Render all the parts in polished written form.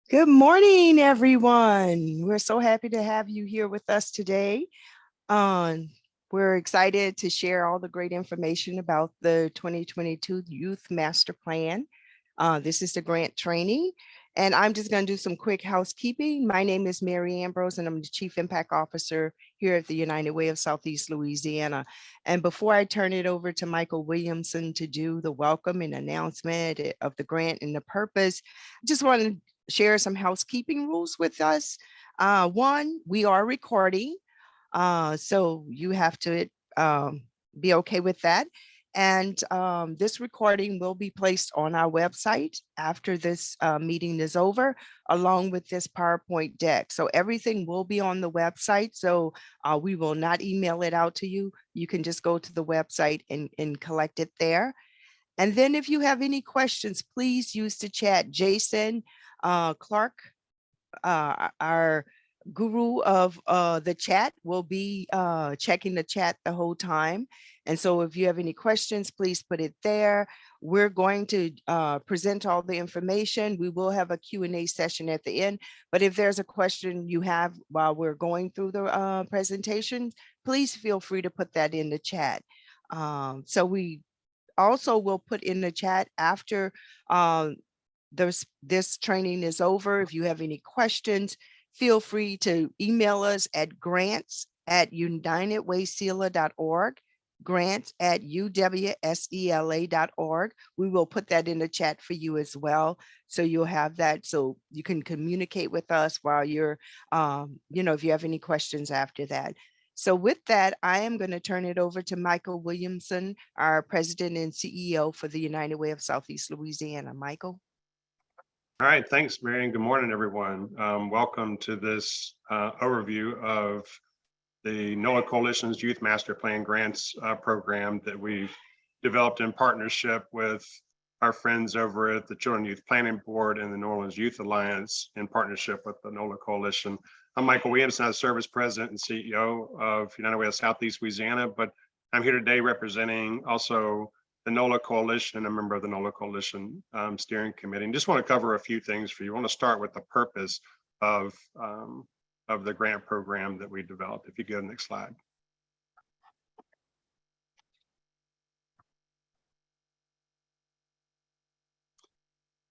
Good morning, everyone. We're so happy to have you here with us today. Um, we're excited to share all the great information about the 2022 Youth Master Plan. This is the grant training, and I'm just going to do some quick housekeeping. My name is Mary Ambrose, and I'm the Chief Impact Officer here at the United Way of Southeast Louisiana. And before I turn it over to Michael Williamson to do the welcome and announcement of the grant and the purpose, I just want to share some housekeeping rules with us. One, we are recording. So you have to be okay with that. And this recording will be placed on our website after this meeting is over, along with this PowerPoint deck. So everything will be on the website. So we will not email it out to you. You can just go to the website and collect it there. And then if you have any questions, please use the chat. Jason Clark, our guru of the chat, will be checking the chat the whole time. And so if you have any questions, please put it there. We're going to present all the information. We will have a Q&A session at the end. But if there's a question you have while we're going through the presentation, please feel free to put that in the chat. So we also will put in the chat after this training is over. If you have any questions, feel free to email us at grants@unitedwayseala.org, grants@uwsela.org. We will put that in the chat for you as well. So you'll have that so you can communicate with us while you're, if you have any questions after that. So with that, I am going to turn it over to Michael Williamson, our President and CEO for the United Way of Southeast Louisiana. Michael. All right, thanks, Marion. Good morning, everyone. Welcome to this overview of the NOLA Coalition's Youth Master Plan Grants program that we've developed in partnership with our friends over at the Children Youth Planning Board and the New Orleans Youth Alliance in partnership with the NOLA Coalition. I'm Michael Williamson, I'm Service President and CEO of United Way of Southeast Louisiana, but I'm here today representing also the NOLA Coalition and a member of the NOLA Coalition Steering Committee. And just want to cover a few things for you. I want to start with the purpose of the grant program that we developed. If you go to the next slide.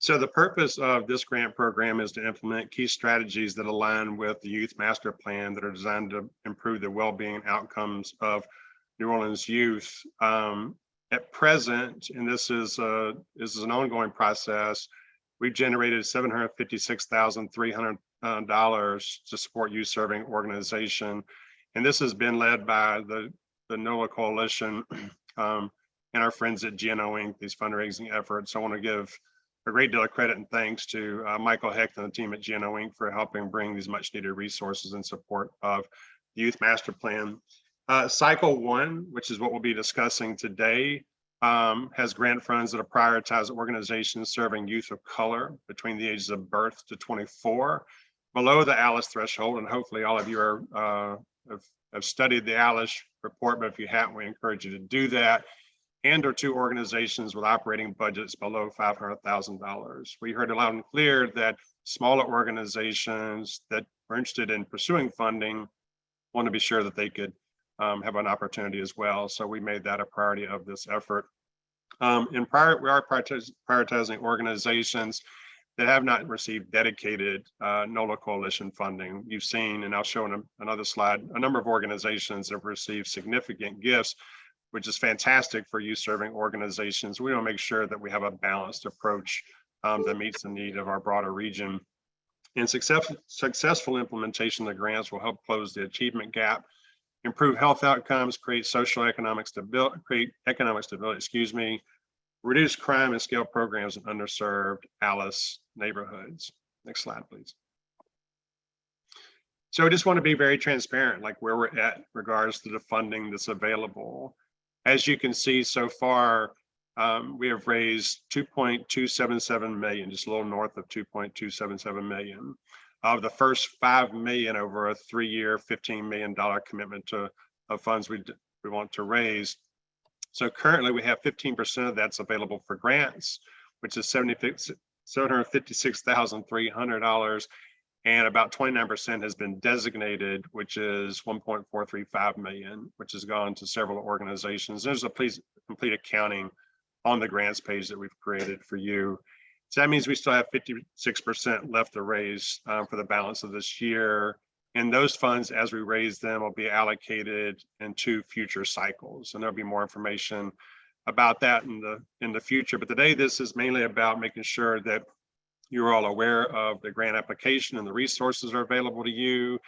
So the purpose of this grant program is to implement key strategies that align with the Youth Master Plan that are designed to improve the well-being and outcomes of New Orleans youth. At present, and this is an ongoing process, we've generated $756,300 to support youth serving organization. And this has been led by the NOLA Coalition and our friends at GNO Inc., these fundraising efforts. I want to give a great deal of credit and thanks to Michael Hecht and the team at GNO Inc. for helping bring these much needed resources in support of the Youth Master Plan. Cycle 1, which is what we'll be discussing today, has grant funds that are prioritized organizations serving youth of color between the ages of birth to 24, below the ALICE threshold. And hopefully all of you have studied the ALICE report, but if you haven't, we encourage you to do that. And or to organizations with operating budgets below $500,000. We heard loud and clear that smaller organizations that are interested in pursuing funding want to be sure that they could have an opportunity as well. So we made that a priority of this effort. We are prioritizing organizations that have not received dedicated NOLA Coalition funding. You've seen, and I'll show in another slide, a number of organizations have received significant gifts, which is fantastic for youth serving organizations. We want to make sure that we have a balanced approach that meets the need of our broader region. And successful implementation of the grants will help close the achievement gap, improve health outcomes, create economic stability, reduce crime and scale programs in underserved ALICE neighborhoods. Next slide, please. So I just want to be very transparent, like where we're at in regards to the funding that's available. As you can see so far, we have raised $2.277 million, just a little north of $2.277 million. Of the first $5 million over a 3-year, $15 million commitment of funds we want to raise. So currently we have 15% of that's available for grants, which is $756,300, and about 29% has been designated, which is 1.435 million, which has gone to several organizations. There's a complete accounting on the grants page that we've created for you. So that means we still have 56% left to raise for the balance of this year. And those funds, as we raise them, will be allocated into future cycles. And there'll be more information about that in the future. But today, this is mainly about making sure that you're all aware of the grant application and the resources are available to you,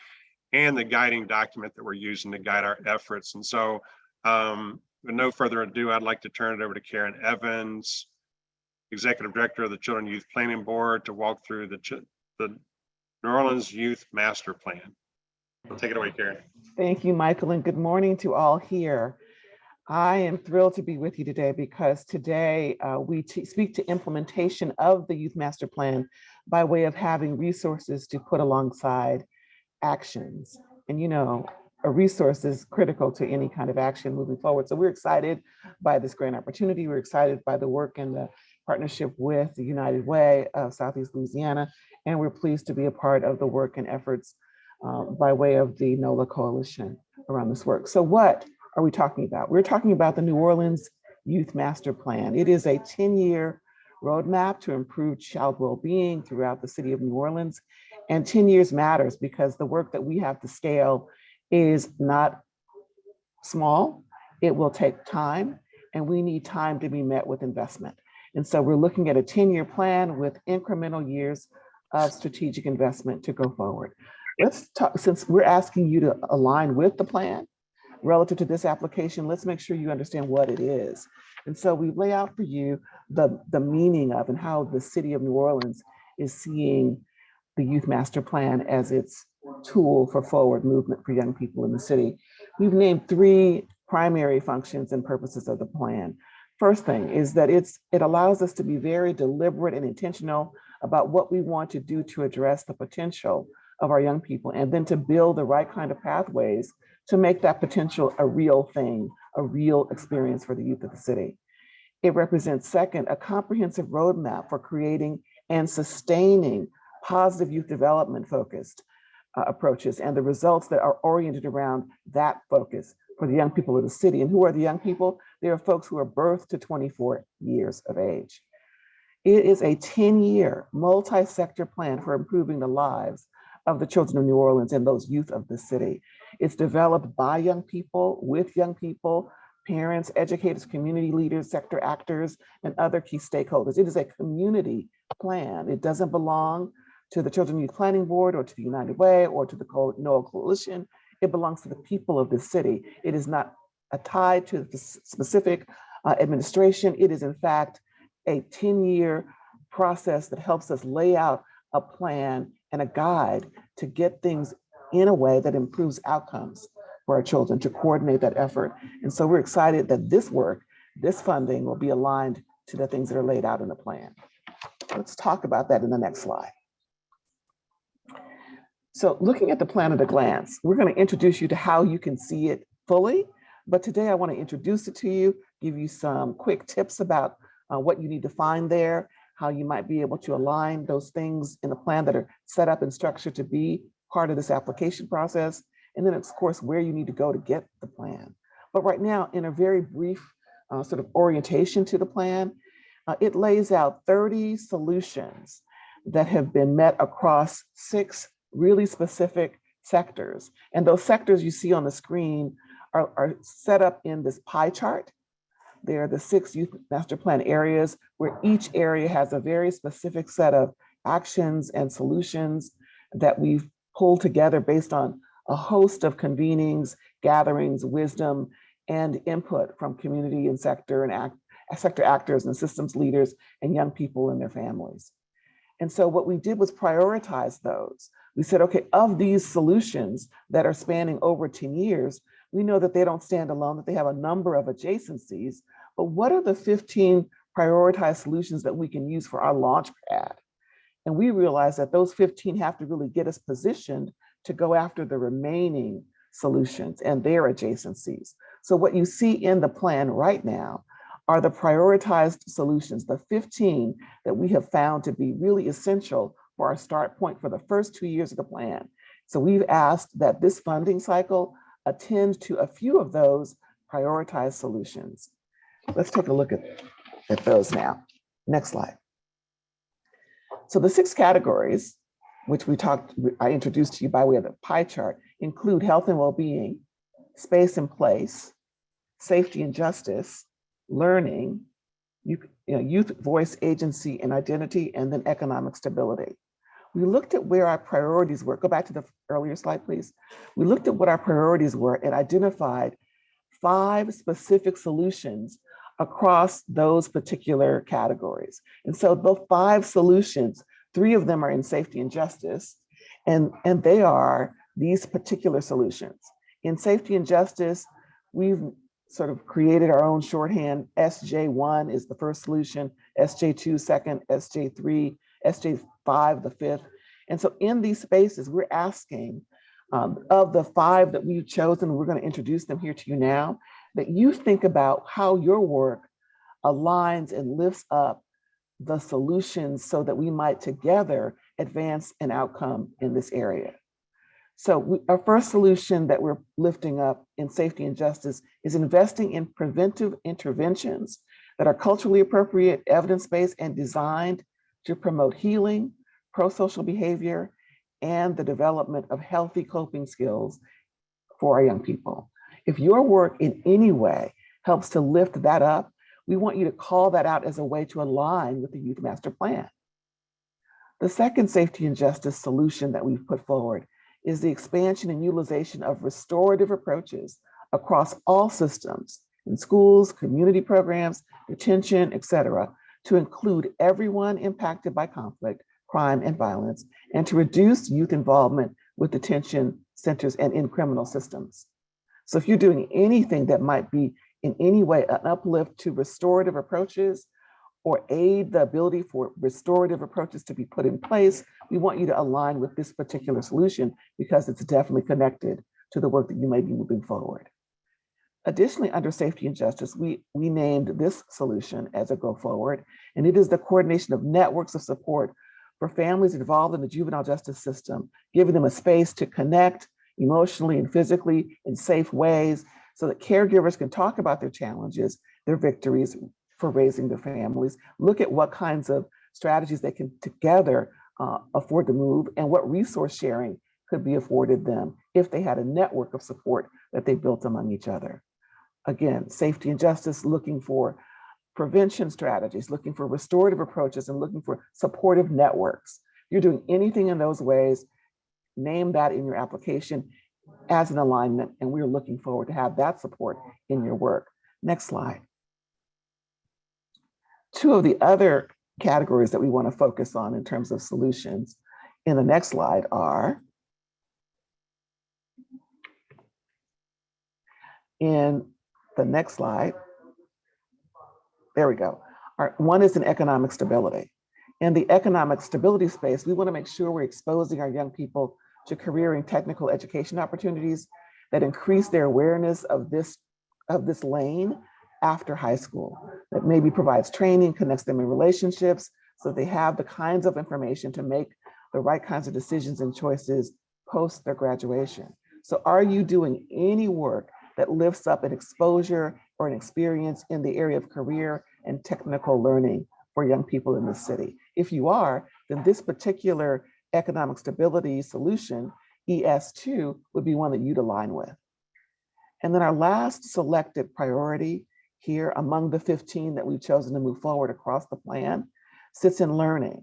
and the guiding document that we're using to guide our efforts. And so with no further ado, I'd like to turn it over to Karen Evans, Executive Director of the Children and Youth Planning Board, to walk through the New Orleans Youth Master Plan. So take it away, Karen. Thank you, Michael, and good morning to all here. I am thrilled to be with you today because today we speak to implementation of the Youth Master Plan by way of having resources to put alongside actions. And you know, a resource is critical to any kind of action moving forward. So we're excited by this grant opportunity. We're excited by the work and the partnership with the United Way of Southeast Louisiana. And we're pleased to be a part of the work and efforts by way of the NOLA coalition around this work. So what are we talking about? We're talking about the New Orleans Youth Master Plan. It is a 10-year roadmap to improve child well-being throughout the city of New Orleans. And 10 years matters because the work that we have to scale is not small. It will take time, and we need time to be met with investment. And so we're looking at a 10-year plan with incremental years of strategic investment to go forward. Let's talk, since we're asking you to align with the plan relative to this application, let's make sure you understand what it is. And so we lay out for you the meaning of and how the city of New Orleans is seeing the Youth Master Plan as its tool for forward movement for young people in the city. We've named 3 primary functions and purposes of the plan. First thing is that it allows us to be very deliberate and intentional about what we want to do to address the potential of our young people, and then to build the right kind of pathways to make that potential a real thing, a real experience for the youth of the city. It represents, second, a comprehensive roadmap for creating and sustaining positive youth development focused approaches and the results that are oriented around that focus for the young people of the city. And who are the young people? They are folks who are birth to 24 years of age. It is a 10-year multi-sector plan for improving the lives of the children of New Orleans and those youth of the city. It's developed by young people, with young people, parents, educators, community leaders, sector actors, and other key stakeholders. It is a community plan. It doesn't belong to the Children Youth Planning Board or to the United Way or to the NOLA Coalition. It belongs to the people of the city. It is not tied to the specific administration. It is in fact a 10-year process that helps us lay out a plan and a guide to get things in a way that improves outcomes for our children, to coordinate that effort. And so we're excited that this work, this funding will be aligned to the things that are laid out in the plan. Let's talk about that in the next slide. So looking at the plan at a glance, we're going to introduce you to how you can see it fully. But today I want to introduce it to you, give you some quick tips about what you need to find there, how you might be able to align those things in the plan that are set up and structured to be part of this application process. And then of course, where you need to go to get the plan. But right now, in a very brief sort of orientation to the plan, it lays out 30 solutions that have been met across 6 really specific sectors. And those sectors you see on the screen are set up in this pie chart. They're the 6 Youth Master Plan areas where each area has a very specific set of actions and solutions that we've pulled together based on a host of convenings, gatherings, wisdom, and input from community and sector actors and systems leaders and young people and their families. And so what we did was prioritize those. We said, okay, of these solutions that are spanning over 10 years, we know that they don't stand alone, that they have a number of adjacencies, but what are the 15 prioritized solutions that we can use for our launch pad? And we realized that those 15 have to really get us positioned to go after the remaining solutions and their adjacencies. So what you see in the plan right now are the prioritized solutions, the 15 that we have found to be really essential for our start point for the first 2 years of the plan. So we've asked that this funding cycle attend to a few of those prioritized solutions. Let's take a look at those now. Next slide. So the 6 categories, which I introduced to you by way of the pie chart, include health and well-being, space and place, safety and justice, learning, youth voice, agency and identity, and then economic stability. We looked at where our priorities were. Go back to the earlier slide, please. We looked at what our priorities were and identified 5 specific solutions across those particular categories. And so those 5 solutions, 3 of them are in safety and justice, and they are these particular solutions. In safety and justice, we've sort of created our own shorthand. SJ1 is the first solution, SJ2 second, SJ3, SJ5 the fifth. And so in these spaces, we're asking of the 5 that we've chosen, we're going to introduce them here to you now, that you think about how your work aligns and lifts up the solutions so that we might together advance an outcome in this area. So our first solution that we're lifting up in safety and justice is investing in preventive interventions that are culturally appropriate, evidence-based, and designed to promote healing, pro-social behavior, and the development of healthy coping skills for our young people. If your work in any way helps to lift that up, we want you to call that out as a way to align with the Youth Master Plan. The second safety and justice solution that we've put forward is the expansion and utilization of restorative approaches across all systems in schools, community programs, detention, et cetera, to include everyone impacted by conflict, crime, and violence, and to reduce youth involvement with detention centers and in criminal systems. So if you're doing anything that might be in any way an uplift to restorative approaches or aid the ability for restorative approaches to be put in place, we want you to align with this particular solution because it's definitely connected to the work that you may be moving forward. Additionally, under safety and justice, we named this solution as a go forward, and it is the coordination of networks of support for families involved in the juvenile justice system, giving them a space to connect emotionally and physically in safe ways so that caregivers can talk about their challenges, their victories for raising their families, look at what kinds of strategies they can together afford to move and what resource sharing could be afforded them if they had a network of support that they built among each other. Again, safety and justice, looking for prevention strategies, looking for restorative approaches, and looking for supportive networks. If you're doing anything in those ways, name that in your application as an alignment, and we're looking forward to have that support in your work. Next slide. 2 of the other categories that we want to focus on in terms of solutions in the next slide are in the next slide. There we go. One is in economic stability. In the economic stability space, we want to make sure we're exposing our young people to career and technical education opportunities that increase their awareness of this lane after high school, that maybe provides training, connects them in relationships, so they have the kinds of information to make the right kinds of decisions and choices post their graduation. So are you doing any work that lifts up an exposure or an experience in the area of career and technical learning for young people in the city? If you are, then this particular economic stability solution, ES2, would be one that you'd align with. And then our last selected priority here among the 15 that we've chosen to move forward across the plan sits in learning.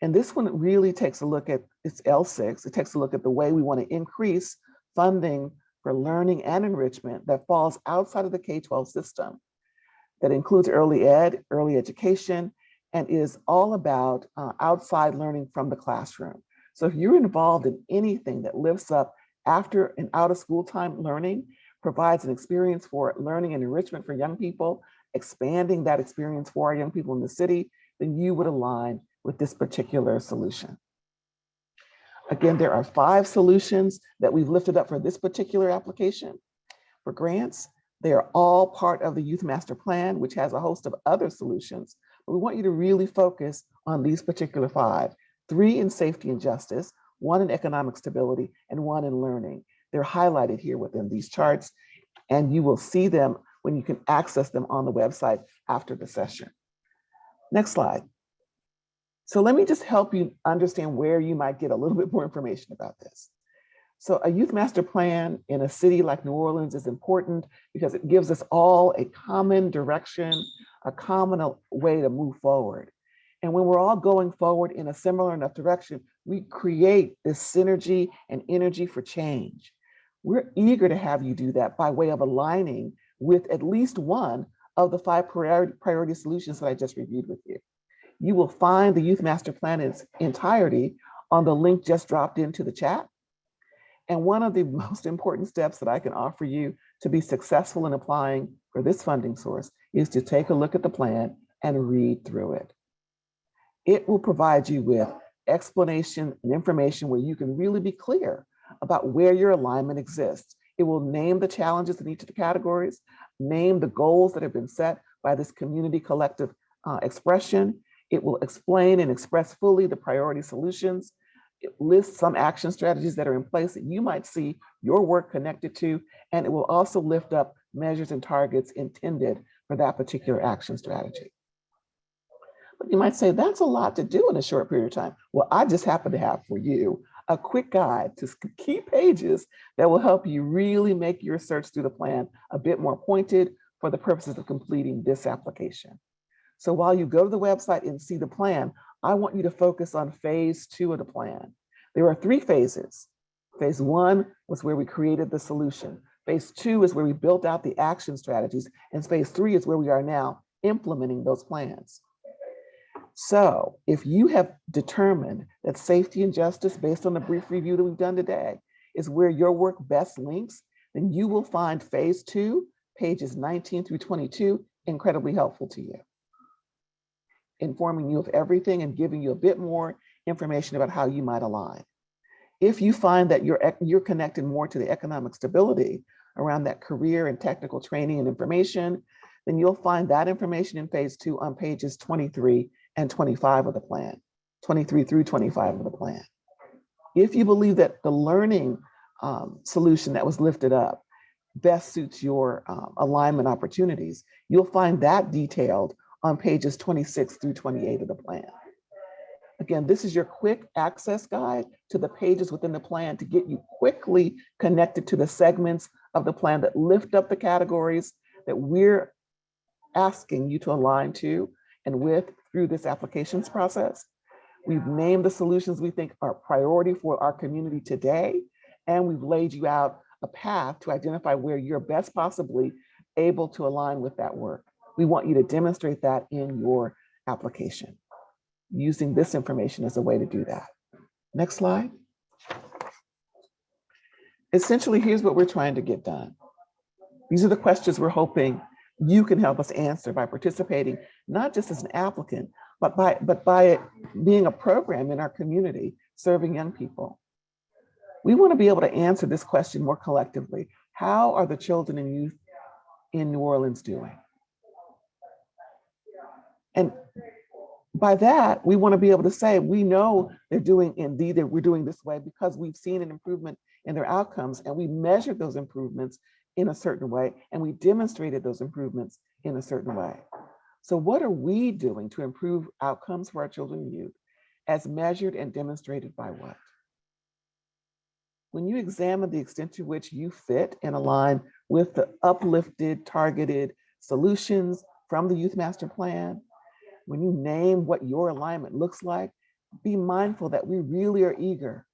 And this one really takes a look at, it's L6, it takes a look at the way we want to increase funding for learning and enrichment that falls outside of the K-12 system, that includes early ed, early education, and is all about outside learning from the classroom. So if you're involved in anything that lifts up after and out of school time learning, provides an experience for learning and enrichment for young people, expanding that experience for our young people in the city, then you would align with this particular solution. Again, there are 5 solutions that we've lifted up for this particular application. For grants, They are all part of the Youth Master Plan, which has a host of other solutions. But we want you to really focus on these particular 5, 3 in safety and justice, 1 in economic stability, and 1 in learning. They're highlighted here within these charts, and you will see them when you can access them on the website after the session. Next slide. So let me just help you understand where you might get a little bit more information about this. So a youth master plan in a city like New Orleans is important because it gives us all a common direction, a common way to move forward. And when we're all going forward in a similar enough direction, we create this synergy and energy for change. We're eager to have you do that by way of aligning with at least one of the 5 priority solutions that I just reviewed with you. You will find the Youth Master Plan in its entirety on the link just dropped into the chat. And one of the most important steps that I can offer you to be successful in applying for this funding source is to take a look at the plan and read through it. It will provide you with explanation and information where you can really be clear about where your alignment exists. It will name the challenges in each of the categories, name the goals that have been set by this community collective expression. It will explain and express fully the priority solutions. It lists some action strategies that are in place that you might see your work connected to, and it will also lift up measures and targets intended for that particular action strategy. But you might say, that's a lot to do in a short period of time. Well, I just happen to have for you a quick guide to key pages that will help you really make your search through the plan a bit more pointed for the purposes of completing this application. So while you go to the website and see the plan, I want you to focus on phase 2 of the plan. There are 3 phases. Phase 1 was where we created the solution. Phase 2 is where we built out the action strategies. And phase 3 is where we are now implementing those plans. So if you have determined that safety and justice, based on the brief review that we've done today, is where your work best links, then you will find phase 2, pages 19 through 22, incredibly helpful to you, informing you of everything and giving you a bit more information about how you might align. If you find that you're connected more to the economic stability around that career and technical training and information, then you'll find that information in phase 2 on pages 23 and 25 of the plan, 23 through 25 of the plan. If you believe that the learning solution that was lifted up best suits your alignment opportunities, you'll find that detailed on pages 26 through 28 of the plan. Again, this is your quick access guide to the pages within the plan to get you quickly connected to the segments of the plan that lift up the categories that we're asking you to align to and with through this applications process. We've named the solutions we think are priority for our community today, and we've laid you out a path to identify where you're best possibly able to align with that work. We want you to demonstrate that in your application, using this information as a way to do that. Next slide. Essentially, here's what we're trying to get done. These are the questions we're hoping you can help us answer by participating, not just as an applicant, but by it being a program in our community serving young people. We want to be able to answer this question more collectively. How are the children and youth in New Orleans doing? And by that, we want to be able to say, we know they're doing, indeed, that we're doing this way because we've seen an improvement in their outcomes, and we measured those improvements in a certain way, and we demonstrated those improvements in a certain way. So what are we doing to improve outcomes for our children and youth, as measured and demonstrated by what? When you examine the extent to which you fit and align with the uplifted, targeted solutions from the Youth Master Plan, when you name what your alignment looks like, be mindful that we really are eager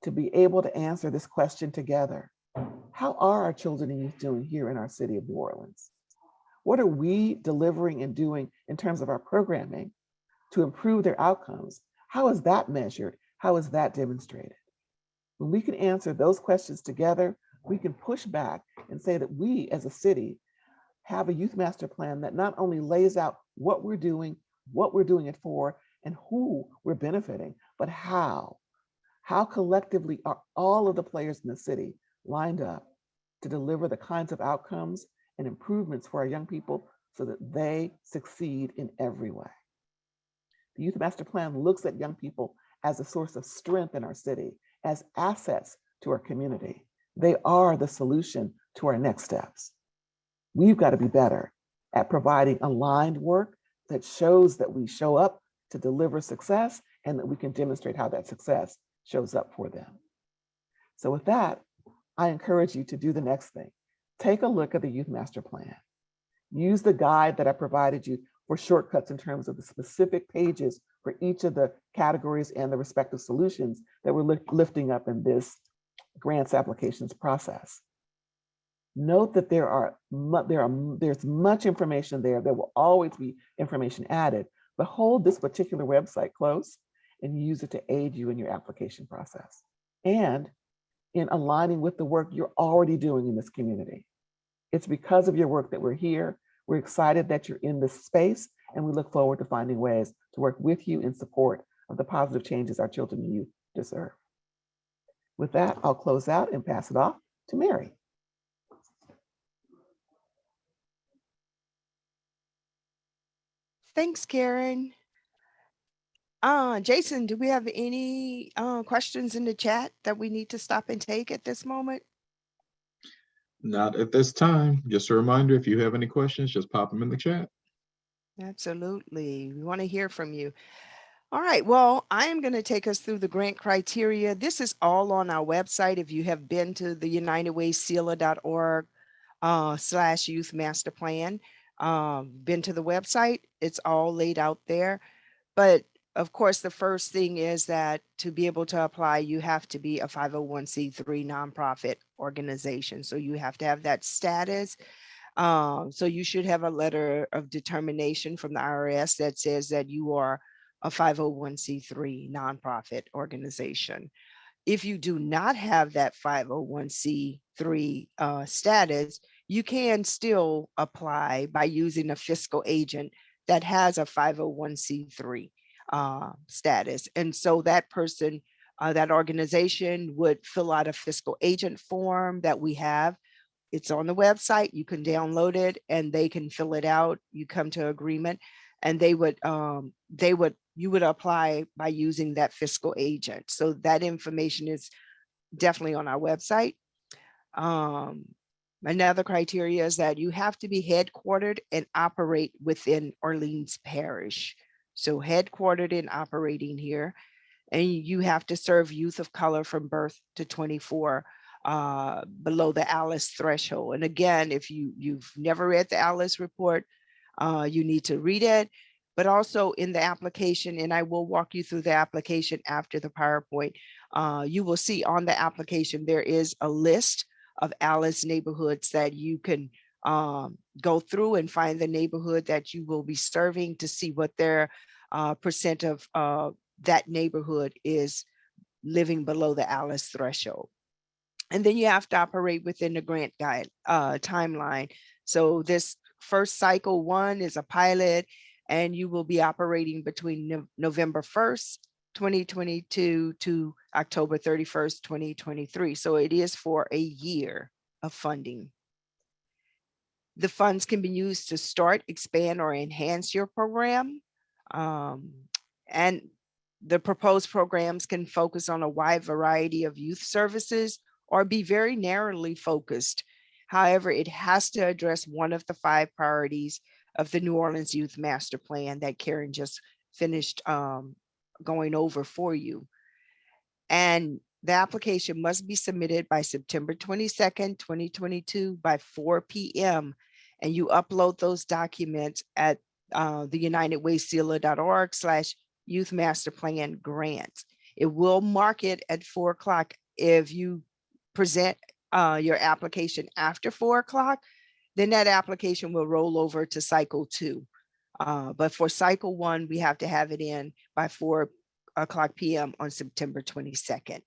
to be able to answer this question together. How are our children and youth doing here in our city of New Orleans? What are we delivering and doing in terms of our programming to improve their outcomes? How is that measured? How is that demonstrated? When we can answer those questions together, we can push back and say that we as a city have a youth master plan that not only lays out what we're doing it for, and who we're benefiting, but how. How collectively are all of the players in the city lined up to deliver the kinds of outcomes and improvements for our young people so that they succeed in every way. The Youth Master Plan looks at young people as a source of strength in our city, as assets to our community. They are the solution to our next steps. We've got to be better at providing aligned work that shows that we show up to deliver success and that we can demonstrate how that success shows up for them. So with that, I encourage you to do the next thing. Take a look at the Youth Master Plan. Use the guide that I provided you for shortcuts in terms of the specific pages for each of the categories and the respective solutions that we're lifting up in this grants applications process. Note that there's much information there. There will always be information added, but hold this particular website close and use it to aid you in your application process and in aligning with the work you're already doing in this community. It's because of your work that we're here. We're excited that you're in this space, and we look forward to finding ways to work with you in support of the positive changes our children and youth deserve. With that, I'll close out and pass it off to Mary. Thanks, Karen. Jason, do we have any questions in the chat that we need to stop and take at this moment? Not at this time. Just a reminder, if you have any questions, just pop them in the chat. Absolutely. We want to hear from you. All right. Well, I am going to take us through the grant criteria. This is all on our website. If you have been to the unitedwayseala.org / youth master plan, been to the website, it's all laid out there. But of course, the first thing is that to be able to apply, you have to be a 501c3 nonprofit organization. So you have to have that status. So you should have a letter of determination from the IRS that says that you are a 501c3 nonprofit organization. If you do not have that 501c3 status, you can still apply by using a fiscal agent that has a 501c3 status. And so that person, that organization would fill out a fiscal agent form that we have. It's on the website. You can download it and they can fill it out. You come to agreement and you would apply by using that fiscal agent. So that information is definitely on our website. Another criteria is that you have to be headquartered and operate within Orleans Parish. So headquartered and operating here, and you have to serve youth of color from birth to 24 below the ALICE threshold. And again, if you've never read the ALICE report, you need to read it, but also in the application, and I will walk you through the application after the PowerPoint, you will see on the application, there is a list of ALICE neighborhoods that you can go through and find the neighborhood that you will be serving to see what their percent of that neighborhood is living below the ALICE threshold. And then you have to operate within the grant guide timeline. So this first cycle 1 is a pilot, and you will be operating between November 1st, 2022 to October 31st, 2023. So it is for a year of funding. The funds can be used to start, expand, or enhance your program. And the proposed programs can focus on a wide variety of youth services or be very narrowly focused. However, it has to address one of the 5 priorities of the New Orleans Youth Master Plan that Karen just finished going over for you. And the application must be submitted by September 22nd, 2022 by 4 p.m. And you upload those documents at the unitedwayseala.org / youth master plan grants. It will mark it at 4 o'clock. If you present your application after 4 o'clock, then that application will roll over to cycle 2. But for cycle 1, we have to have it in by 4 o'clock p.m. on September 22nd.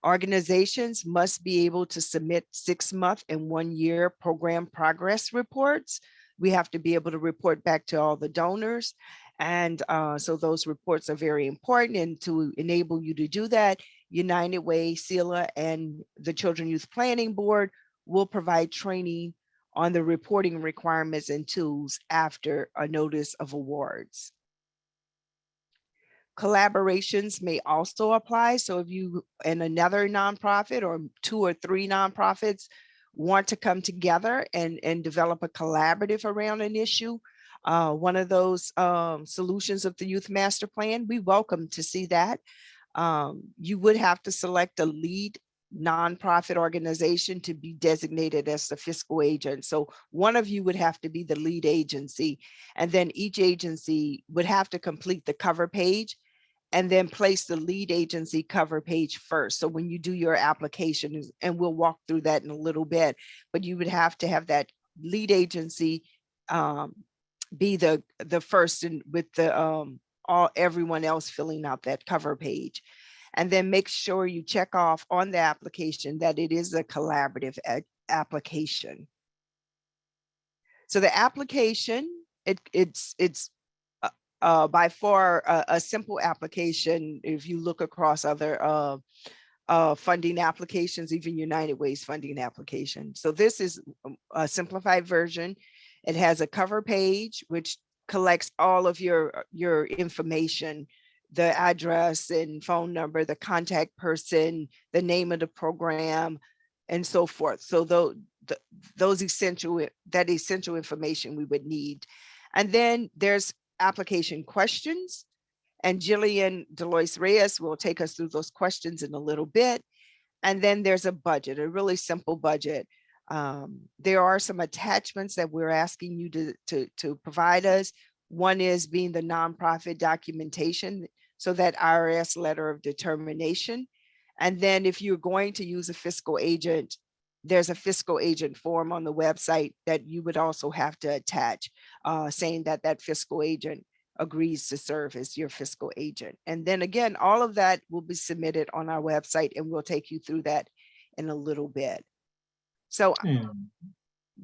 Organizations must be able to submit 6-month and 1-year program progress reports. We have to be able to report back to all the donors. And so those reports are very important. And to enable you to do that, United Way, SEALA, and the Children Youth Planning Board will provide training on the reporting requirements and tools after a notice of awards. Collaborations may also apply. So if you and another nonprofit or 2 or 3 nonprofits want to come together and develop a collaborative around an issue, one of those solutions of the Youth Master Plan, we welcome to see that. You would have to select a lead nonprofit organization to be designated as the fiscal agent. So one of you would have to be the lead agency, and then each agency would have to complete the cover page and then place the lead agency cover page first. So when you do your application, and we'll walk through that in a little bit, but you would have to have that lead agency be the first, and with the everyone else filling out that cover page. And then make sure you check off on the application that it is a collaborative application. So the application, it's by far a simple application. If you look across other funding applications, even United Way's funding application. So this is a simplified version. It has a cover page, which collects all of your information, the address and phone number, the contact person, the name of the program, and so forth. So those essential information we would need. And then there's application questions, and Jillian Delois Reyes will take us through those questions in a little bit. And then there's a budget, a really simple budget. There are some attachments that we're asking you to provide us. One is being the nonprofit documentation, so that IRS letter of determination. And then if you're going to use a fiscal agent, there's a fiscal agent form on the website that you would also have to attach, saying that that fiscal agent agrees to serve as your fiscal agent. And then again, all of that will be submitted on our website, and we'll take you through that in a little bit. So And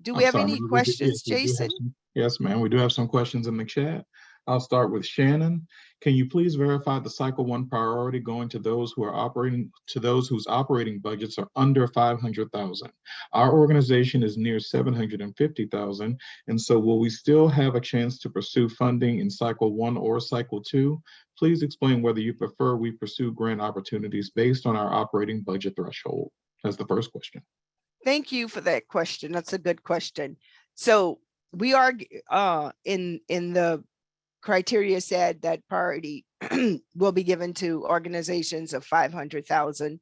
do I'm we have sorry, any Mary, questions, we do have Jason? yes, ma'am, we do have some questions in the chat. I'll start with Shannon. Can you please verify the cycle 1 priority going to those who are operating, to those whose operating budgets are under 500,000? Our organization is near 750,000, and so will we still have a chance to pursue funding in cycle 1 or cycle 2? Please explain whether you prefer we pursue grant opportunities based on our operating budget threshold. That's the first question. Thank you for that question. That's a good question. So we are in the criteria said that priority will be given to organizations of 500,000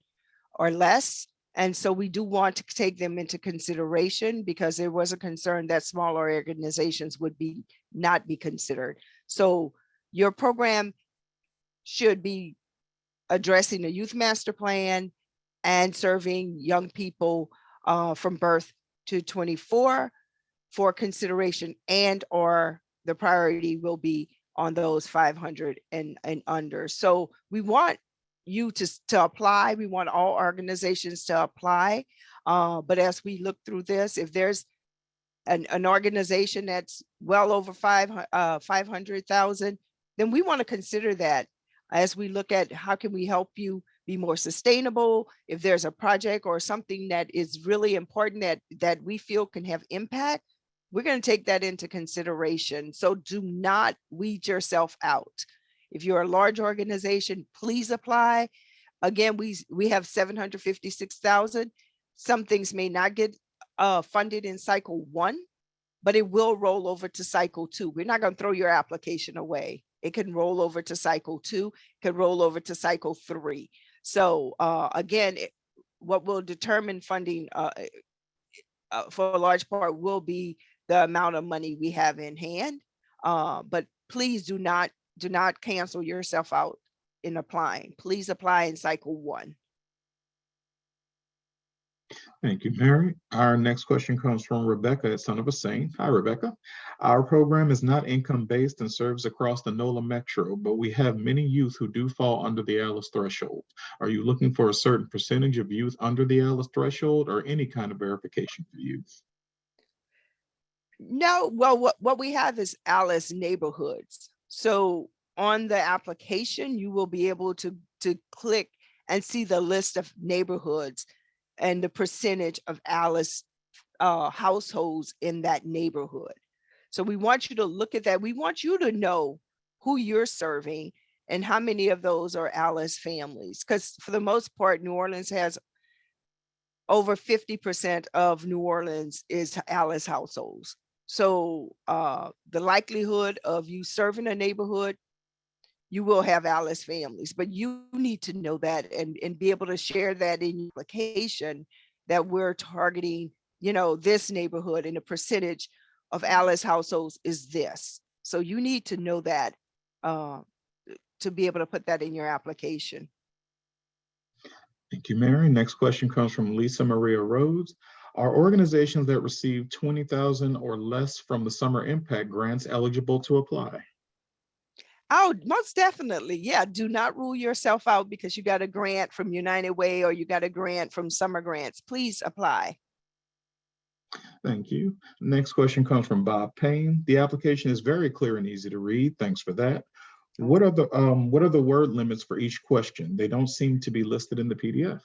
or less. And so we do want to take them into consideration, because there was a concern that smaller organizations would not be considered. So your program should be addressing the Youth Master Plan and serving young people from birth to 24 for consideration, and or the priority will be on those 500 and under. So we want you to apply. We want all organizations to apply. But as we look through this, if there's an organization that's well over 500,000, then we want to consider that as we look at how can we help you be more sustainable. If there's a project or something that is really important that we feel can have impact, we're going to take that into consideration. So do not weed yourself out. If you're a large organization, please apply. Again, we have 756,000. Some things may not get funded in cycle 1, but it will roll over to cycle 2. We're not going to throw your application away. It can roll over to cycle 2, can roll over to cycle 3. So again, what will determine funding for a large part will be the amount of money we have in hand. But please do not cancel yourself out in applying. Please apply in cycle 1. Thank you, Mary. Our next question comes from Rebecca at Son of a Saint. Hi, Rebecca. Our program is not income-based and serves across the NOLA Metro, but we have many youth who do fall under the ALICE threshold. Are you looking for a certain percentage of youth under the ALICE threshold, or any kind of verification for youth? No, well, what we have is ALICE neighborhoods. So on the application, you will be able to click and see the list of neighborhoods and the percentage of ALICE households in that neighborhood. So we want you to look at that. We want you to know who you're serving and how many of those are Alice families. Because for the most part, New Orleans has over 50% of New Orleans is Alice households. So the likelihood of you serving a neighborhood, you will have Alice families, but you need to know that and be able to share that in your application that we're targeting, you know, this neighborhood and the percentage of Alice households is this. So you need to know that to be able to put that in your application. Thank you, Mary. Next question comes from Lisa Maria Rhodes. Are organizations that receive 20,000 or less from the Summer Impact Grants eligible to apply? Oh, most definitely. Yeah. Do not rule yourself out because you got a grant from United Way or you got a grant from Summer Grants. Please apply. Thank you. Next question comes from Bob Payne. The application is very clear and easy to read. Thanks for that. What are the word limits for each question? They don't seem to be listed in the PDF.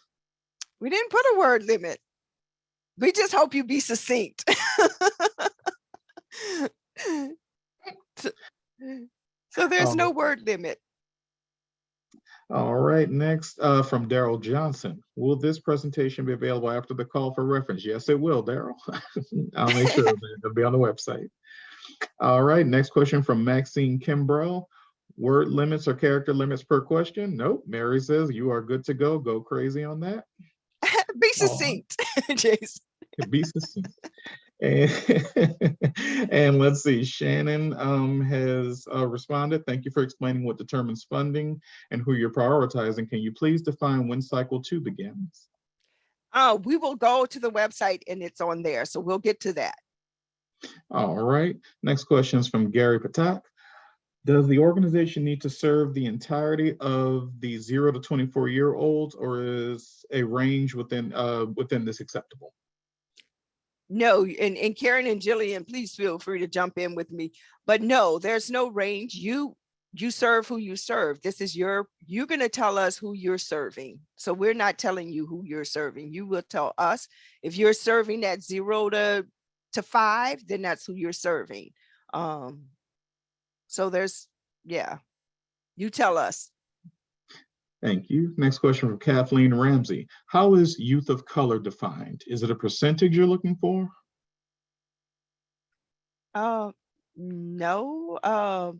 We didn't put a word limit. We just hope you be succinct. So there's no word limit. All right, next from Daryl Johnson. Will this presentation be available after the call for reference? Yes, it will, Daryl. I'll make sure that it'll be on the website. All right, next question from Maxine Kimbrell. Word limits or character limits per question? Nope. Mary says you are good to go. Go crazy on that. Be succinct, Jason. Be succinct. And let's see, Shannon has responded. Thank you for explaining what determines funding and who you're prioritizing. Can you please define when cycle 2 begins? We will go to the website and it's on there. So we'll get to that. All right. Next question is from Gary Patak. Does the organization need to serve the entirety of the 0 to 24-year-olds, or is a range within this acceptable? No, and Karen and Jillian, please feel free to jump in with me. But no, there's no range. You serve who you serve. This is you're going to tell us who you're serving. So we're not telling you who you're serving. You will tell us. If you're serving at 0 to 5, then that's who you're serving. So there's, yeah, you tell us. Thank you. Next question from Kathleen Ramsey. How is youth of color defined? Is it a percentage you're looking for? No,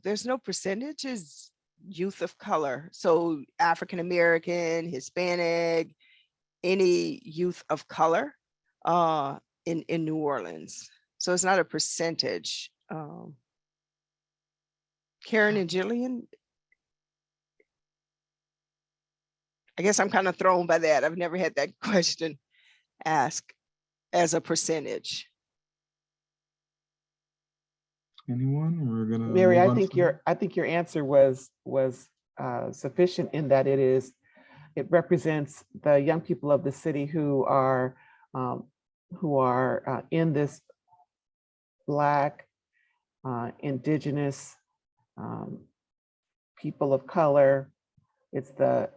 there's no percentages. Youth of color. So African-American, Hispanic, any youth of color in New Orleans. So it's not a percentage. Karen and Jillian, I guess I'm kind of thrown by that. I've never had that question asked as a percentage. Anyone? We're gonna Mary, I think your answer was sufficient in that it represents the young people of the city who are in this Black, Indigenous, people of color. It's the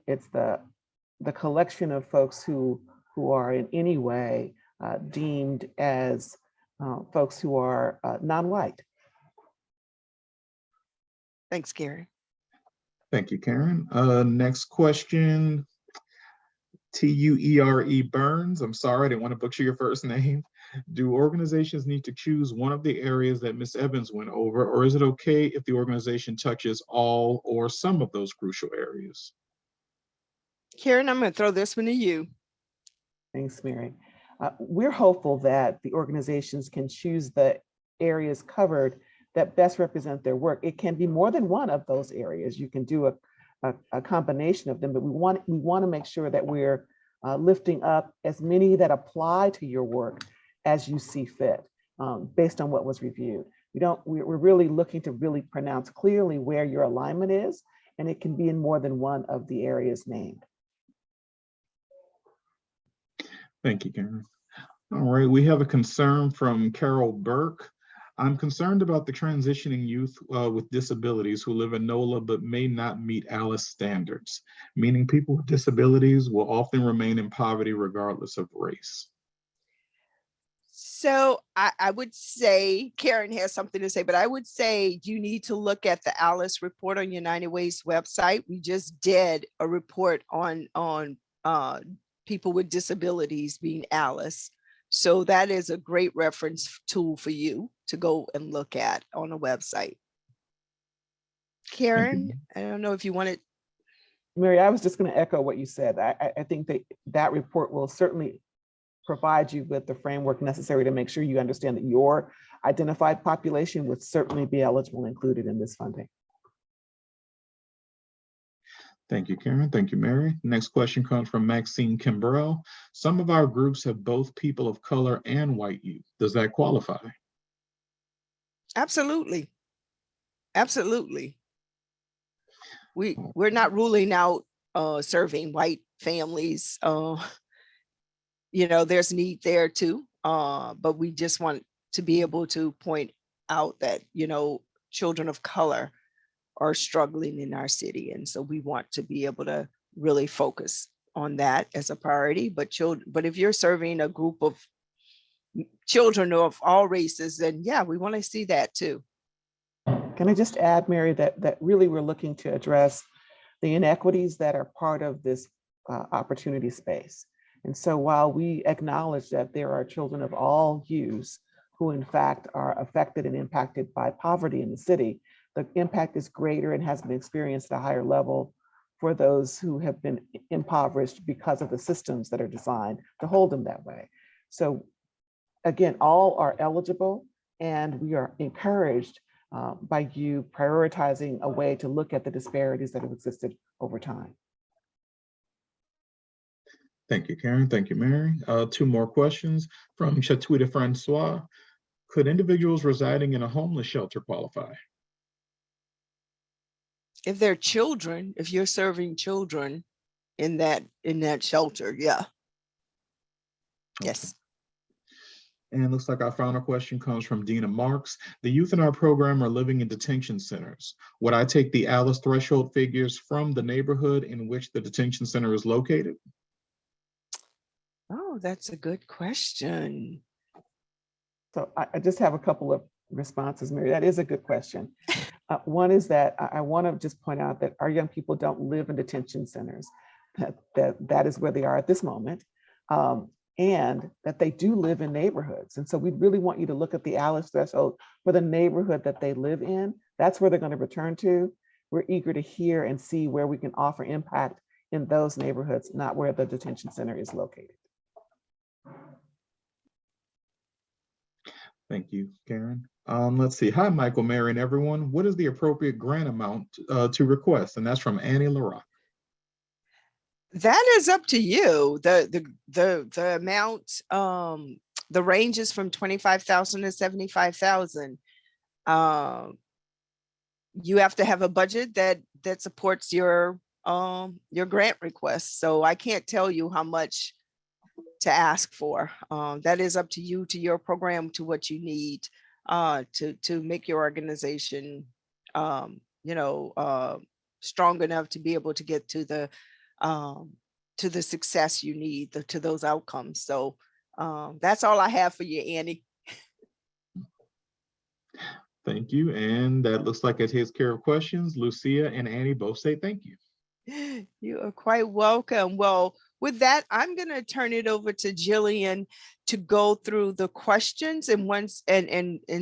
collection of folks who are in any way deemed as folks who are non-white. Thanks, Karen. Thank you, Karen. Next question, Tuere Burns. I'm sorry, I didn't want to butcher your first name. Do organizations need to choose one of the areas that Ms. Evans went over, or is it okay if the organization touches all or some of those crucial areas? Karen, I'm going to throw this one to you. Thanks, Mary. We're hopeful that the organizations can choose the areas covered that best represent their work. It can be more than one of those areas. You can do a combination of them, but we want to make sure that we're lifting up as many that apply to your work as you see fit, based on what was reviewed. We're really looking to really pronounce clearly where your alignment is, and it can be in more than one of the areas named. Thank you, Karen. All right, we have a concern from Carol Burke. I'm concerned about the transitioning youth with disabilities who live in NOLA but may not meet ALICE standards, meaning people with disabilities will often remain in poverty regardless of race. So I would say, Karen has something to say, but I would say you need to look at the Alice report on United Way's website. We just did a report on people with disabilities being Alice. So that is a great reference tool for you to go and look at on the website. Karen, I don't know if you wanted. Mary, I was just going to echo what you said. I think that report will certainly provide you with the framework necessary to make sure you understand that your identified population would certainly be eligible included in this funding. Thank you, Karen. Thank you, Mary. Next question comes from Maxine Kimbrell. Some of our groups have both people of color and white youth. Does that qualify? Absolutely. Absolutely. We're not ruling out serving white families. You know, there's need there too. But we just want to be able to point out that, you know, children of color are struggling in our city. And so we want to be able to really focus on that as a priority. But if you're serving a group of children of all races, then yeah, we want to see that too. Can I just add, Mary, that really we're looking to address the inequities that are part of this opportunity space. And so while we acknowledge that there are children of all hues who in fact are affected and impacted by poverty in the city, the impact is greater and has been experienced at a higher level for those who have been impoverished because of the systems that are designed to hold them that way. So again, all are eligible, and we are encouraged by you prioritizing a way to look at the disparities that have existed over time. Thank you, Karen. Thank you, Mary. Two more questions from Chatouida Francois. Could individuals residing in a homeless shelter qualify? If they're children, if you're serving children in that shelter, yeah. Yes. And it looks like our final question comes from Dina Marks. The youth in our program are living in detention centers. Would I take the Alice threshold figures from the neighborhood in which the detention center is located? Oh, that's a good question. So I just have a couple of responses, Mary. That is a good question. One is that I want to just point out that our young people don't live in detention centers. That is where they are at this moment. And that they do live in neighborhoods. And so we really want you to look at the Alice threshold for the neighborhood that they live in. That's where they're going to return to. We're eager to hear and see where we can offer impact in those neighborhoods, not where the detention center is located. Thank you, Karen. Let's see. Hi, Michael, Mary, and everyone. What is the appropriate grant amount to request? And that's from Annie LaRock. That is up to you. The amount, the range is from 25,000 to 75,000. You have to have a budget that supports your grant request. So I can't tell you how much to ask for. That is up to you, to your program, to what you need to make your organization, strong enough to be able to get to the success you need, to those outcomes. So that's all I have for you, Annie. Thank you. And that looks like it takes care of questions. Lucia and Annie both say thank you. You are quite welcome. Well, with that, I'm going to turn it over to Jillian to go through the questions and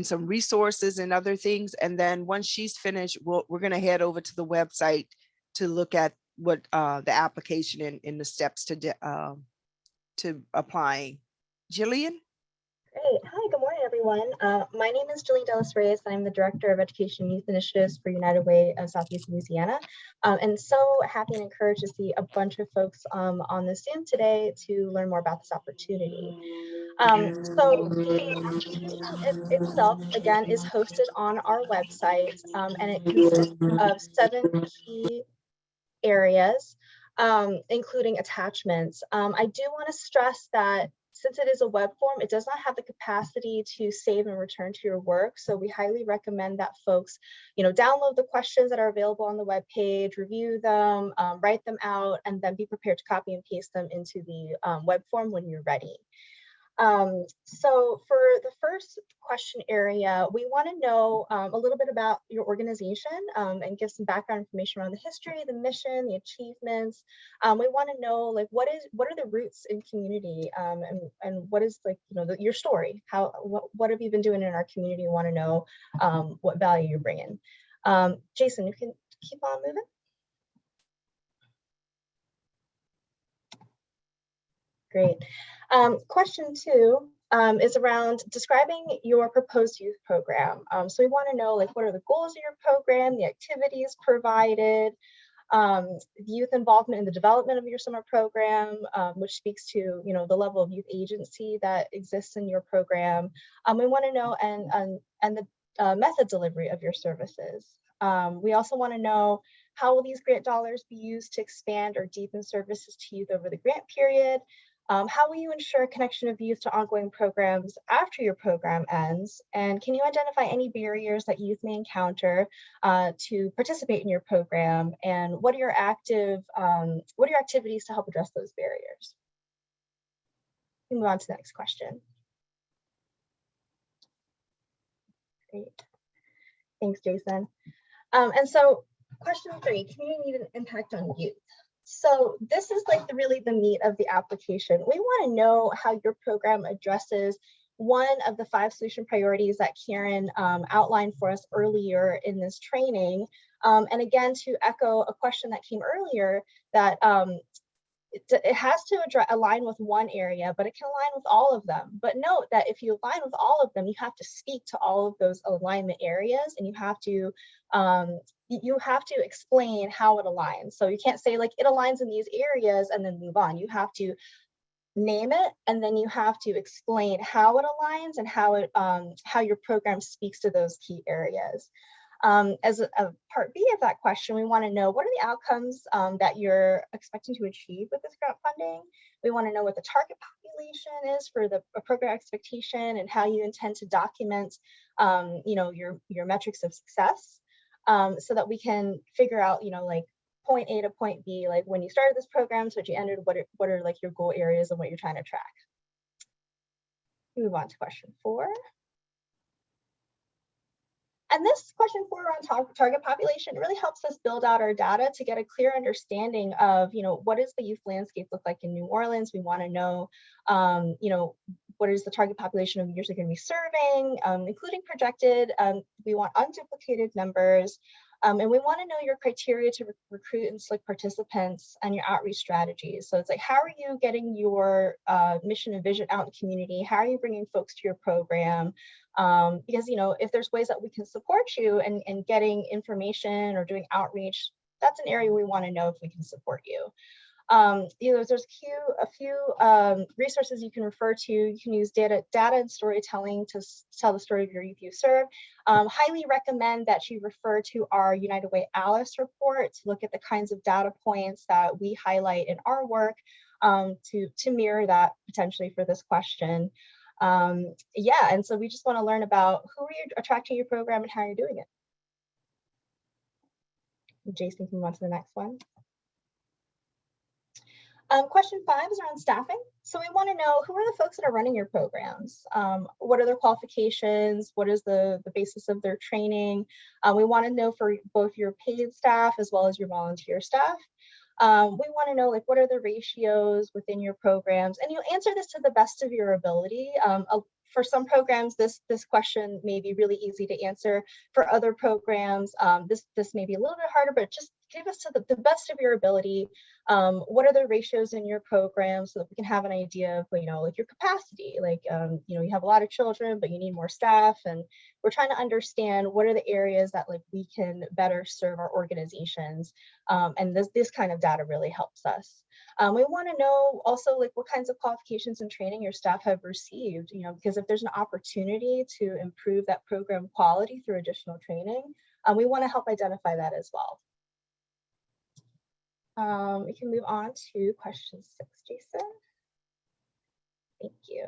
some resources and other things. And then once she's finished, we're going to head over to the website to look at what the application and the steps to applying. Jillian? Great. Hi, good morning, everyone. My name is Jillian Dellis Reyes. I'm the Director of Education and Youth Initiatives for United Way of Southeast Louisiana. And so happy and encouraged to see a bunch of folks on the Zoom today to learn more about this opportunity. So the application itself, again, is hosted on our website, and it consists of 7 key areas, including attachments. I do want to stress that since it is a web form, it does not have the capacity to save and return to your work. So we highly recommend that folks, download the questions that are available on the web page, review them, write them out, and then be prepared to copy and paste them into the web form when you're ready. So for the first question area, we want to know a little bit about your organization and give some background information around the history, the mission, the achievements. We want to know like what are the roots in community and what is like your story. What have you been doing in our community? We want to know what value you're bringing. Jason, you can keep on moving. Great. Question 2 is around describing your proposed youth program. So we want to know like what are the goals of your program, the activities provided, the youth involvement in the development of your summer program, which speaks to the level of youth agency that exists in your program. We want to know and the method delivery of your services. We also want to know how will these grant dollars be used to expand or deepen services to youth over the grant period. How will you ensure connection of youth to ongoing programs after your program ends? And can you identify any barriers that youth may encounter to participate in your program? And what are your activities to help address those barriers? We move on to the next question. Great. Thanks, Jason. And so question 3, community impact on youth. So this is like really the meat of the application. We want to know how your program addresses one of the 5 solution priorities that Karen outlined for us earlier in this training. And again, to echo a question that came earlier, that it has to align with one area, but it can align with all of them. But note that if you align with all of them, you have to speak to all of those alignment areas, and you have to explain how it aligns. So you can't say like it aligns in these areas and then move on. You have to name it, and then you have to explain how it aligns and how your program speaks to those key areas. As a part B of that question, we want to know what are the outcomes that you're expecting to achieve with this grant funding. We want to know what the target population is for the program expectation and how you intend to document your metrics of success, so that we can figure out like point A to point B, like when you started this program, so what you ended, what are like your goal areas and what you're trying to track. Move on to question 4. And this question 4 around target population really helps us build out our data to get a clear understanding of, what does the youth landscape look like in New Orleans? We want to know, what is the target population of youth you're going to be serving, including projected. We want unduplicated numbers. And we want to know your criteria to recruit and select participants and your outreach strategies. So it's like, how are you getting your mission and vision out in the community? How are you bringing folks to your program? Because, if there's ways that we can support you in getting information or doing outreach, that's an area we want to know if we can support you. There's a few resources you can refer to. You can use data and storytelling to tell the story of your youth you serve. Highly recommend that you refer to our United Way Alice report to look at the kinds of data points that we highlight in our work to mirror that potentially for this question. And so we just want to learn about who are you attracting your program and how you're doing it. Jason, can move on to the next one. Question 5 is around staffing. So we want to know who are the folks that are running your programs? What are their qualifications? What is the basis of their training? We want to know for both your paid staff as well as your volunteer staff. We want to know like what are the ratios within your programs, and you answer this to the best of your ability. For some programs, this question may be really easy to answer. For other programs, this may be a little bit harder, but just give us to the best of your ability. What are the ratios in your program so that we can have an idea of, like your capacity, like, you have a lot of children, but you need more staff. And we're trying to understand what are the areas that like we can better serve our organizations. And this kind of data really helps us. We want to know also like what kinds of qualifications and training your staff have received, because if there's an opportunity to improve that program quality through additional training, we want to help identify that as well. We can move on to question 6, Jason. Thank you.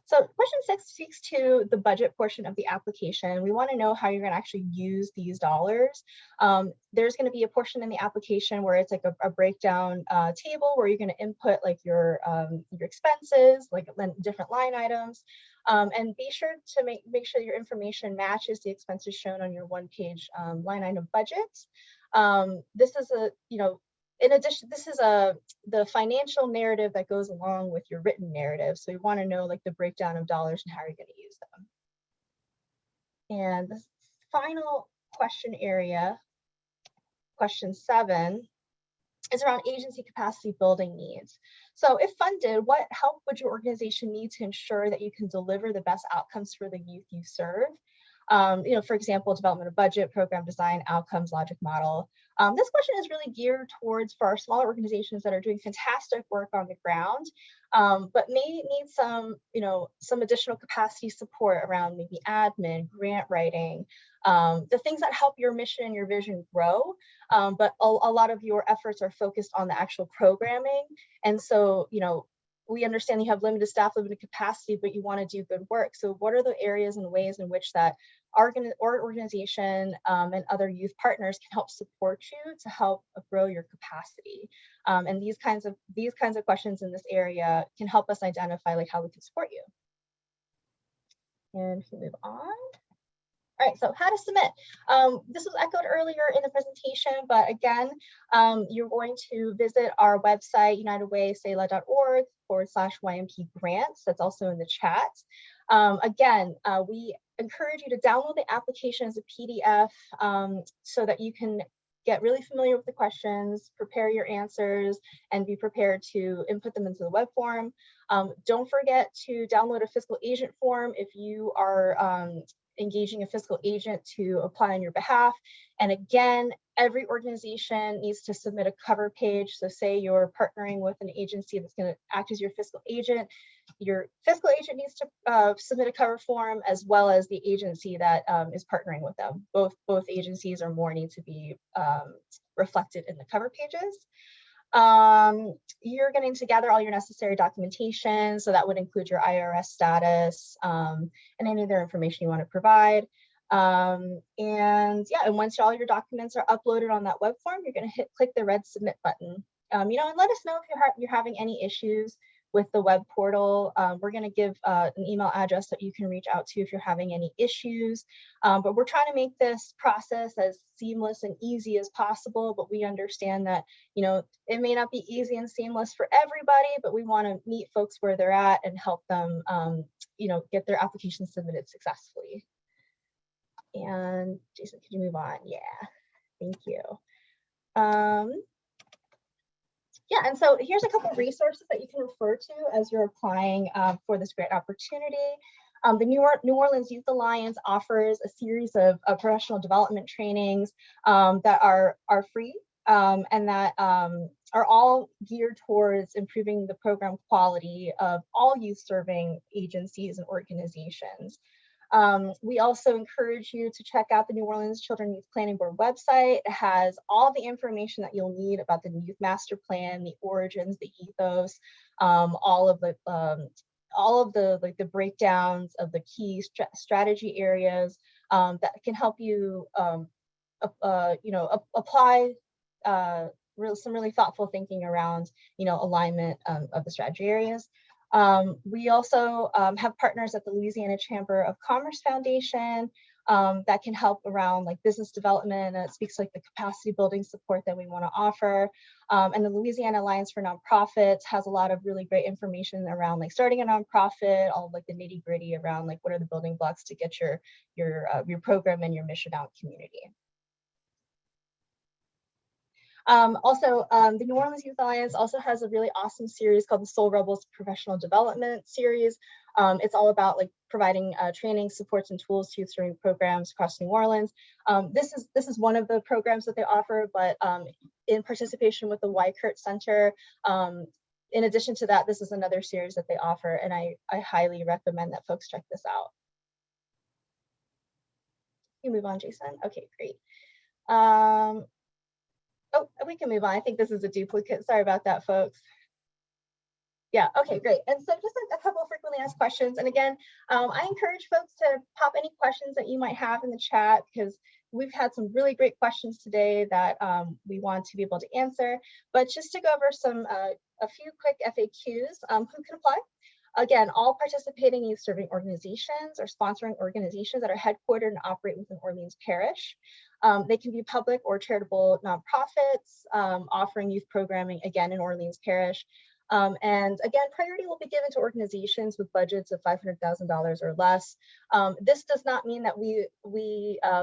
So question 6 speaks to the budget portion of the application. We want to know how you're going to actually use these dollars. There's going to be a portion in the application where it's like a breakdown table where you're going to input like your expenses, like different line items, and be sure to make sure your information matches the expenses shown on your one-page line item budget. This is in addition, this is the financial narrative that goes along with your written narrative. So you want to know like the breakdown of dollars and how you're going to use them. And the final question area, question 7, is around agency capacity building needs. So if funded, what help would your organization need to ensure that you can deliver the best outcomes for the youth you serve? For example, development of budget, program design, outcomes, logic model. This question is really geared towards for our smaller organizations that are doing fantastic work on the ground, but may need some additional capacity support around maybe admin, grant writing, the things that help your mission and your vision grow. But a lot of your efforts are focused on the actual programming. And so, we understand you have limited staff, limited capacity, but you want to do good work. So what are the areas and ways in which that our organization and other youth partners can help support you to help grow your capacity? And these kinds of questions in this area can help us identify like how we can support you. And we can move on. All right, so how to submit. This was echoed earlier in the presentation, but again, you're going to visit our website, unitedwaysayla.org/YMP grants. That's also in the chat. Again, we encourage you to download the application as a PDF so that you can get really familiar with the questions, prepare your answers, and be prepared to input them into the web form. Don't forget to download a fiscal agent form if you are engaging a fiscal agent to apply on your behalf. And again, every organization needs to submit a cover page. So say you're partnering with an agency that's going to act as your fiscal agent needs to submit a cover form, as well as the agency that is partnering with them. Both agencies or more need to be reflected in the cover pages. You're getting to gather all your necessary documentation. So that would include your IRS status and any other information you want to provide. And once all your documents are uploaded on that web form, you're going to click the red submit button. And let us know if you're having any issues with the web portal. We're going to give an email address that you can reach out to if you're having any issues. But we're trying to make this process as seamless and easy as possible. But we understand that, it may not be easy and seamless for everybody, but we want to meet folks where they're at and help them, get their application submitted successfully. And Jason, could you move on? Yeah, thank you. Yeah, and so here's a couple of resources that you can refer to as you're applying for this grant opportunity. The New Orleans Youth Alliance offers a series of professional development trainings that are free and that are all geared towards improving the program quality of all youth serving agencies and organizations. We also encourage you to check out the New Orleans Children Youth Planning Board website. It has all the information that you'll need about the Youth Master Plan, the origins, the ethos, all of the breakdowns of the key strategy areas that can help you apply some really thoughtful thinking around alignment of the strategy areas. We also have partners at the Louisiana Chamber of Commerce Foundation that can help around like business development. It speaks like the capacity building support that we want to offer. And the Louisiana Alliance for Nonprofits has a lot of really great information around like starting a nonprofit, all like the nitty gritty around like what are the building blocks to get your program and your mission out in community. The New Orleans Youth Alliance also has a really awesome series called the Soul Rebels Professional Development Series. It's all about like providing training, supports, and tools to youth serving programs across New Orleans. This is one of the programs that they offer, but in participation with the Weichert Center, in addition to that, this is another series that they offer, and I highly recommend that folks check this out. You move on, Jason. Okay, great. Oh, we can move on. I think this is a duplicate. Sorry about that, folks. Yeah, okay, great. And so just a couple of frequently asked questions. And again, I encourage folks to pop any questions that you might have in the chat, because we've had some really great questions today that we want to be able to answer. But just to go over some a few quick FAQs, who can apply? Again, all participating youth serving organizations or sponsoring organizations that are headquartered and operate within Orleans Parish. They can be public or charitable nonprofits offering youth programming, again, in Orleans Parish. And again, priority will be given to organizations with budgets of $500,000 or less. This does not mean that we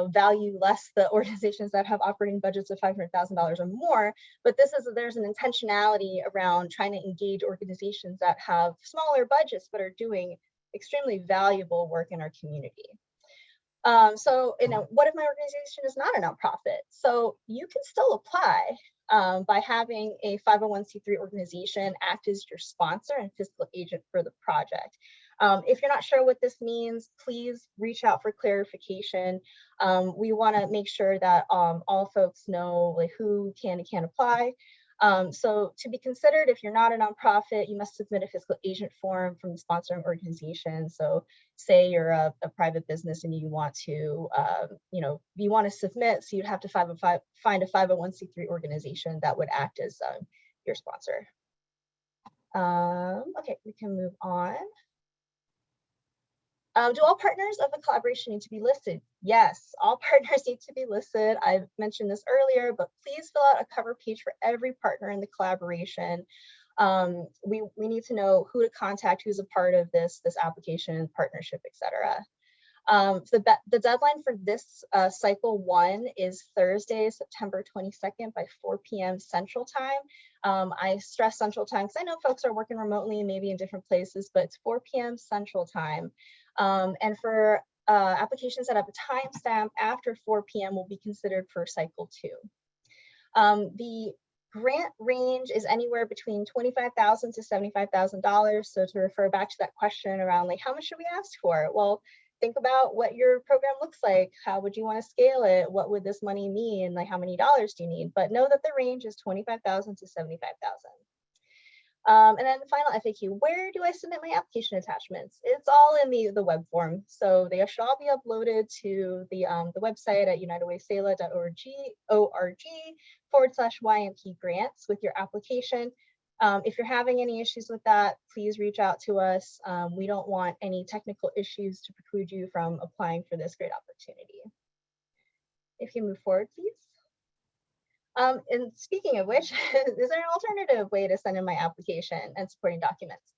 value less the organizations that have operating budgets of $500,000 or more, but there's an intentionality around trying to engage organizations that have smaller budgets but are doing extremely valuable work in our community. So, what if my organization is not a nonprofit? So you can still apply by having a 501c3 organization act as your sponsor and fiscal agent for the project. If you're not sure what this means, please reach out for clarification. We want to make sure that all folks know who can and can't apply. So to be considered, if you're not a nonprofit, you must submit a fiscal agent form from the sponsoring organization. So say you're a private business and you want to, you want to submit, so you'd have to find a 501c3 organization that would act as your sponsor. Okay, we can move on. Do all partners of the collaboration need to be listed? Yes, all partners need to be listed. I've mentioned this earlier, but please fill out a cover page for every partner in the collaboration. We need to know who to contact, who's a part of this application, partnership, etc. The deadline for this cycle 1 is Thursday, September 22nd by 4 p.m. Central Time. I stress Central Time because I know folks are working remotely and maybe in different places, but it's 4 p.m. Central Time. And for applications that have a timestamp after 4 p.m. will be considered for cycle 2. The grant range is anywhere between $25,000 to $75,000. So to refer back to that question around how much should we ask for? Well, think about what your program looks like. How would you want to scale it? What would this money mean? How many dollars do you need? But know that the range is $25,000 to $75,000. And then the final FAQ, where do I submit my application attachments? It's all in the web form. So they should all be uploaded to the website at unitedwaysela.org/YMP grants with your application. If you're having any issues with that, please reach out to us. We don't want any technical issues to preclude you from applying for this great opportunity. If you move forward, please. And speaking of which, is there an alternative way to send in my application and supporting documents?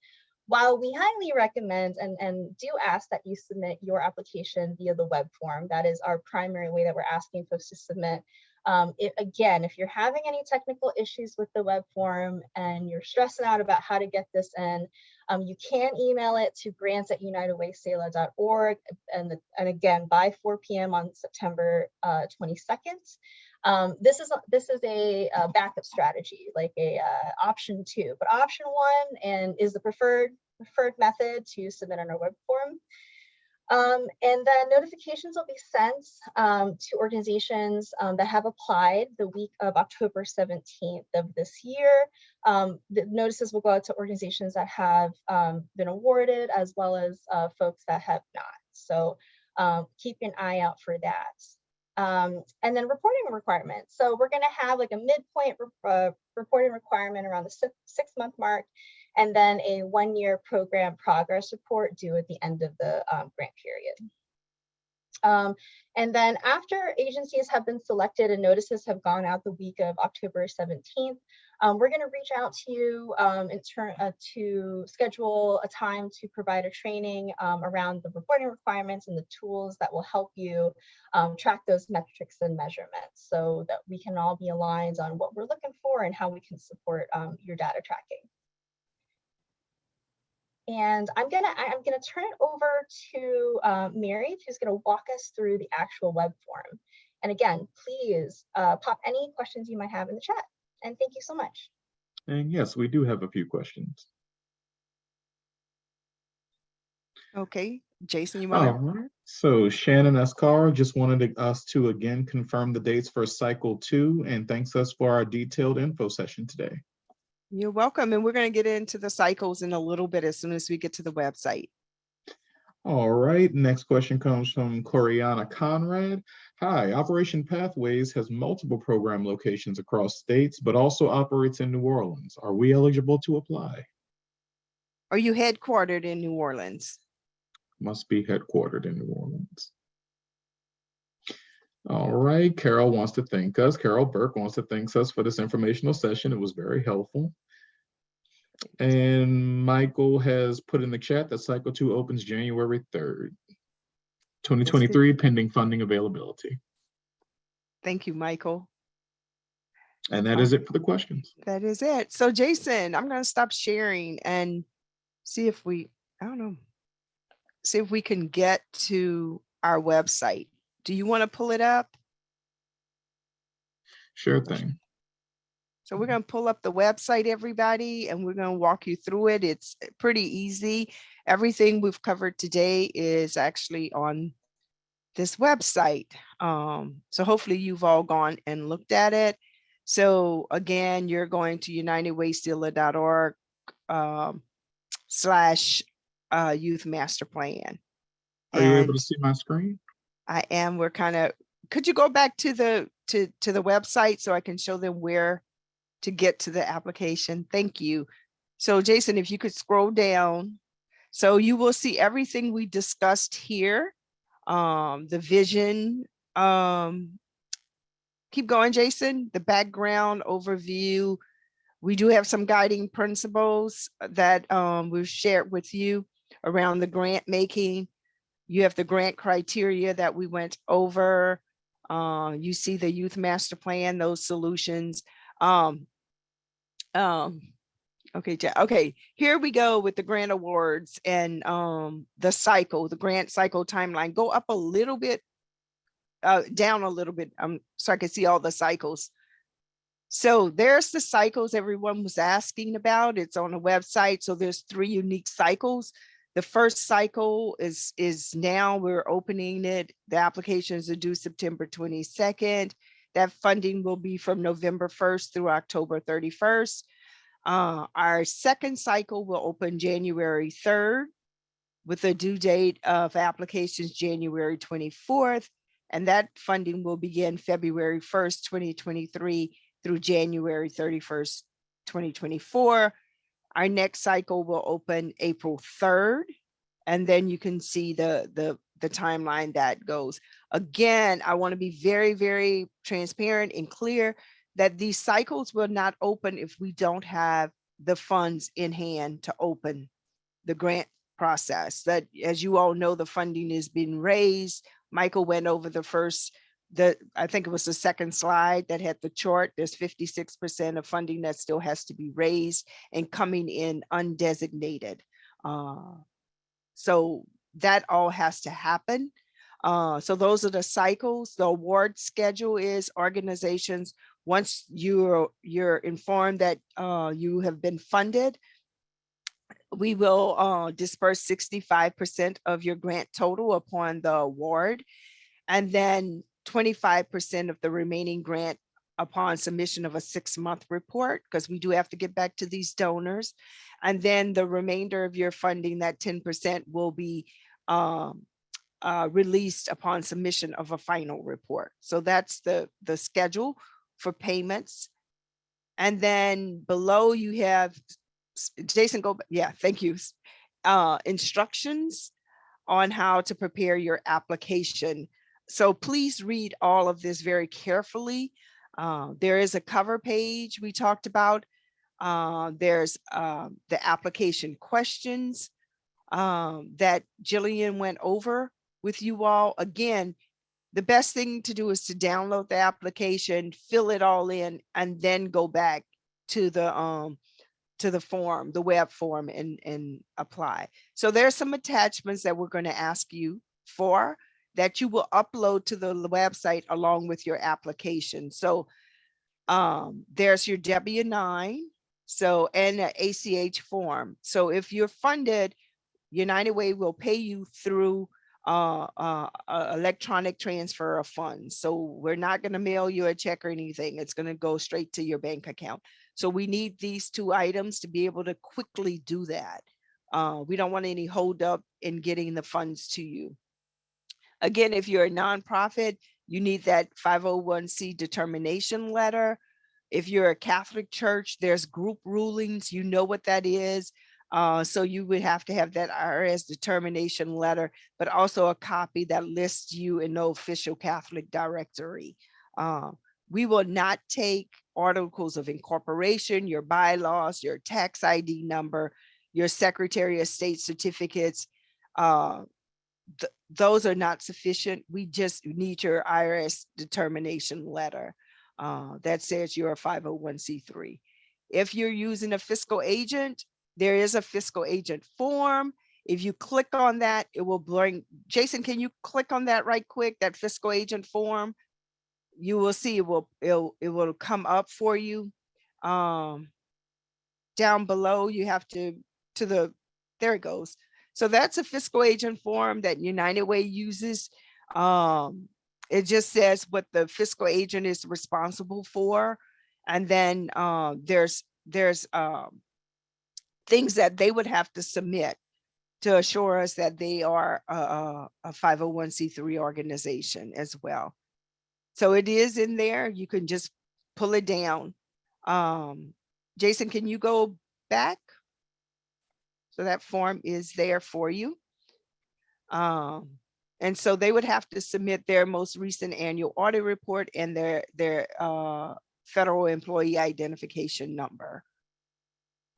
While we highly recommend and do ask that you submit your application via the web form, that is our primary way that we're asking folks to submit. Again, if you're having any technical issues with the web form and you're stressing out about how to get this in, you can email it to grants@unitedwaysela.org, and again by 4 p.m. on September 22nd. This is a backup strategy, like a option 2, but option 1 is the preferred method to submit on our web form. And then notifications will be sent to organizations that have applied the week of October 17th of this year. The notices will go out to organizations that have been awarded, as well as folks that have not. So keep an eye out for that. And then reporting requirements. So we're going to have a midpoint reporting requirement around the 6-month mark, and then a 1-year program progress report due at the end of the grant period. And then after agencies have been selected and notices have gone out the week of October 17th, we're going to reach out to you to schedule a time to provide a training around the reporting requirements and the tools that will help you track those metrics and measurements, so that we can all be aligned on what we're looking for and how we can support your data tracking. And I'm gonna turn it over to Mary, who's gonna walk us through the actual web form. And again, please pop any questions you might have in the chat. And thank you so much. And yes, we do have a few questions. Okay, Jason, you want to? All right. So Shannon Escar just wanted us to again confirm the dates for cycle 2 and thanks us for our detailed info session today. You're welcome. And we're going to get into the cycles in a little bit as soon as we get to the website. All right, next question comes from Coriana Conrad. Hi, Operation Pathways has multiple program locations across states, but also operates in New Orleans. Are we eligible to apply? Are you headquartered in New Orleans? Must be headquartered in New Orleans. All right, Carol wants to thank us. Carol Burke wants to thank us for this informational session. It was very helpful. And Michael has put in the chat that Cycle 2 opens January 3rd, 2023, pending funding availability. Thank you, Michael. And that is it for the questions. That is it. So Jason, I'm going to stop sharing and see if we, I don't know, see if we can get to our website. Do you want to pull it up? Sure thing. So we're going to pull up the website, everybody, and we're going to walk you through it. It's pretty easy. Everything we've covered today is actually on this website. So hopefully you've all gone and looked at it. So again, you're going to unitedwaystealer.org / youth master plan. Are you able to see my screen? I am. We're kind of, could you go back to the website so I can show them where to get to the application? Thank you. So Jason, if you could scroll down, so you will see everything we discussed here. The vision, keep going, Jason, the background overview. We do have some guiding principles that we've shared with you around the grant making. You have the grant criteria that we went over. You see the youth master plan, those solutions. Okay, here we go with the grant awards and the cycle, the grant cycle timeline. Go up a little bit, down a little bit, so I can see all the cycles. So there's the cycles everyone was asking about. It's on the website. So there's 3 unique cycles. The first cycle is now we're opening it. The applications are due September 22nd. That funding will be from November 1st through October 31st. Our second cycle will open January 3rd with a due date of applications January 24th. And that funding will begin February 1st, 2023 through January 31st, 2024. Our next cycle will open April 3rd. And then you can see the timeline that goes. Again, I want to be very, very transparent and clear that these cycles will not open if we don't have the funds in hand to open the grant process. That, as you all know, the funding is being raised. Michael went over I think it was the second slide that had the chart. There's 56% of funding that still has to be raised and coming in undesignated. So that all has to happen. So those are the cycles. The award schedule is organizations, once you're informed that you have been funded, we will disperse 65% of your grant total upon the award, and then 25% of the remaining grant upon submission of a 6-month report, because we do have to get back to these donors. And then the remainder of your funding, that 10%, will be released upon submission of a final report. So that's the schedule for payments. And then below you have, Jason, thank you. Instructions on how to prepare your application. So please read all of this very carefully. There is a cover page we talked about. There's the application questions that Jillian went over with you all. Again, the best thing to do is to download the application, fill it all in, and then go back to the form, the web form, and apply. So there's some attachments that we're going to ask you for that you will upload to the website along with your application. So there's your W-9, and an ACH form. So if you're funded, United Way will pay you through electronic transfer of funds. So we're not going to mail you a check or anything. It's going to go straight to your bank account. So we need these two items to be able to quickly do that. We don't want any hold up in getting the funds to you. Again, if you're a nonprofit, you need that 501c determination letter. If you're a Catholic church, there's group rulings, you know what that is. So you would have to have that IRS determination letter, but also a copy that lists you in the official Catholic directory. We will not take articles of incorporation, your bylaws, your tax ID number, your Secretary of State certificates. Those are not sufficient. We just need your IRS determination letter that says you're a 501c3. If you're using a fiscal agent, there is a fiscal agent form. If you click on that, it will bring, Jason, can you click on that right quick, that fiscal agent form? You will see it will come up for you. Down below, you have to there it goes. So that's a fiscal agent form that United Way uses. It just says what the fiscal agent is responsible for. And then there's things that they would have to submit to assure us that they are a 501c3 organization as well. So it is in there. You can just pull it down. Jason, can you go back? So that form is there for you. And so they would have to submit their most recent annual audit report and their federal employee identification number.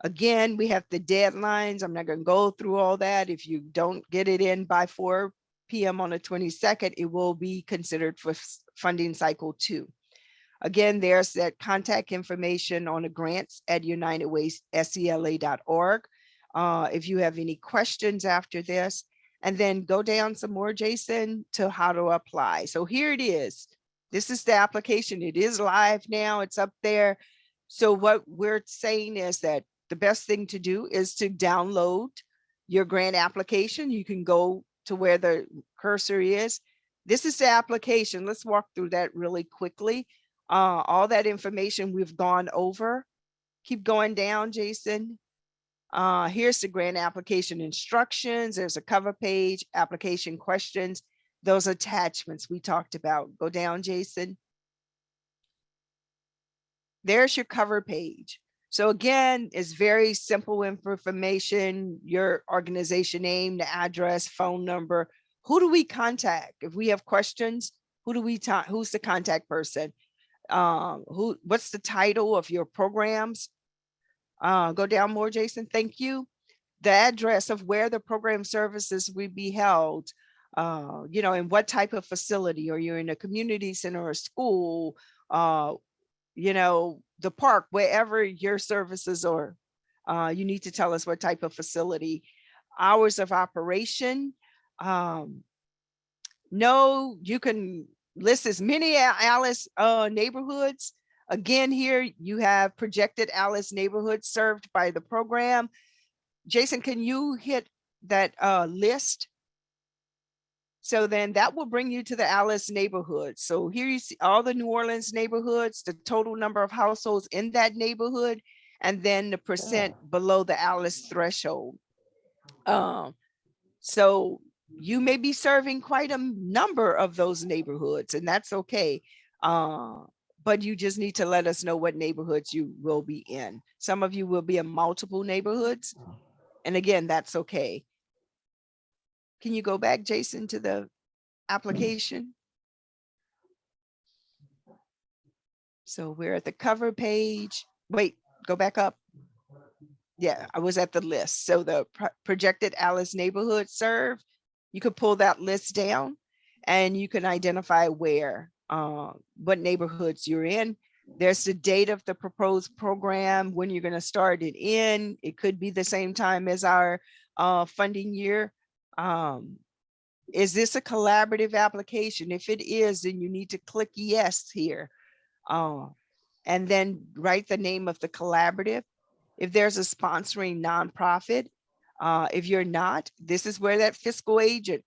Again, we have the deadlines. I'm not going to go through all that. If you don't get it in by 4 p.m. on the 22nd, it will be considered for funding cycle 2. Again, there's that contact information on the grants at unitedwayscla.org. If you have any questions after this, and then go down some more, Jason, to how to apply. So here it is. This is the application. It is live now. It's up there. So what we're saying is that the best thing to do is to download your grant application. You can go to where the cursor is. This is the application. Let's walk through that really quickly. All that information we've gone over. Keep going down, Jason. Here's the grant application instructions. There's a cover page, application questions, those attachments we talked about. Go down, Jason. There's your cover page. So again, it's very simple information, your organization name, the address, phone number. Who do we contact? If we have questions, who's the contact person? What's the title of your programs? Go down more, Jason. Thank you. The address of where the program services will be held, in what type of facility. Are you in a community center or school, the park, wherever your services are. You need to tell us what type of facility. Hours of operation. No, you can list as many Alice neighborhoods. Again, here you have projected Alice neighborhoods served by the program. Jason, can you hit that list? So then that will bring you to the Alice neighborhood. So here you see all the New Orleans neighborhoods, the total number of households in that neighborhood, and then the percent below the Alice threshold. So you may be serving quite a number of those neighborhoods, and that's okay. But you just need to let us know what neighborhoods you will be in. Some of you will be in multiple neighborhoods. And again, that's okay. Can you go back, Jason, to the application? So we're at the cover page. Wait, go back up. Yeah, I was at the list. So the projected Alice neighborhood served, you could pull that list down and you can identify where, what neighborhoods you're in. There's the date of the proposed program, when you're going to start it in. It could be the same time as our funding year. Is this a collaborative application? If it is, then you need to click yes here. And then write the name of the collaborative. If there's a sponsoring nonprofit, if you're not, this is where that fiscal agent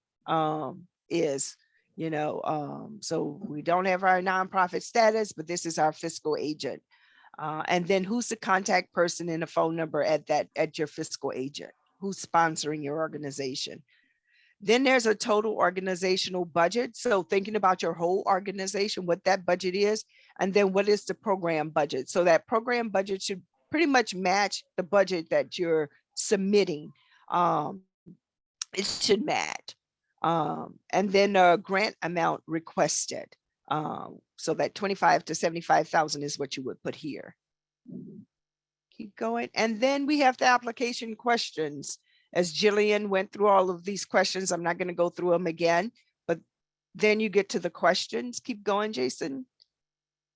is, so we don't have our nonprofit status, but this is our fiscal agent. And then who's the contact person and a phone number at your fiscal agent? Who's sponsoring your organization? Then there's a total organizational budget. So thinking about your whole organization, what that budget is, and then what is the program budget? So that program budget should pretty much match the budget that you're submitting. It should match. And then a grant amount requested. So that 25 to 75,000 is what you would put here. Keep going. And then we have the application questions. As Jillian went through all of these questions, I'm not going to go through them again, but then you get to the questions. Keep going, Jason.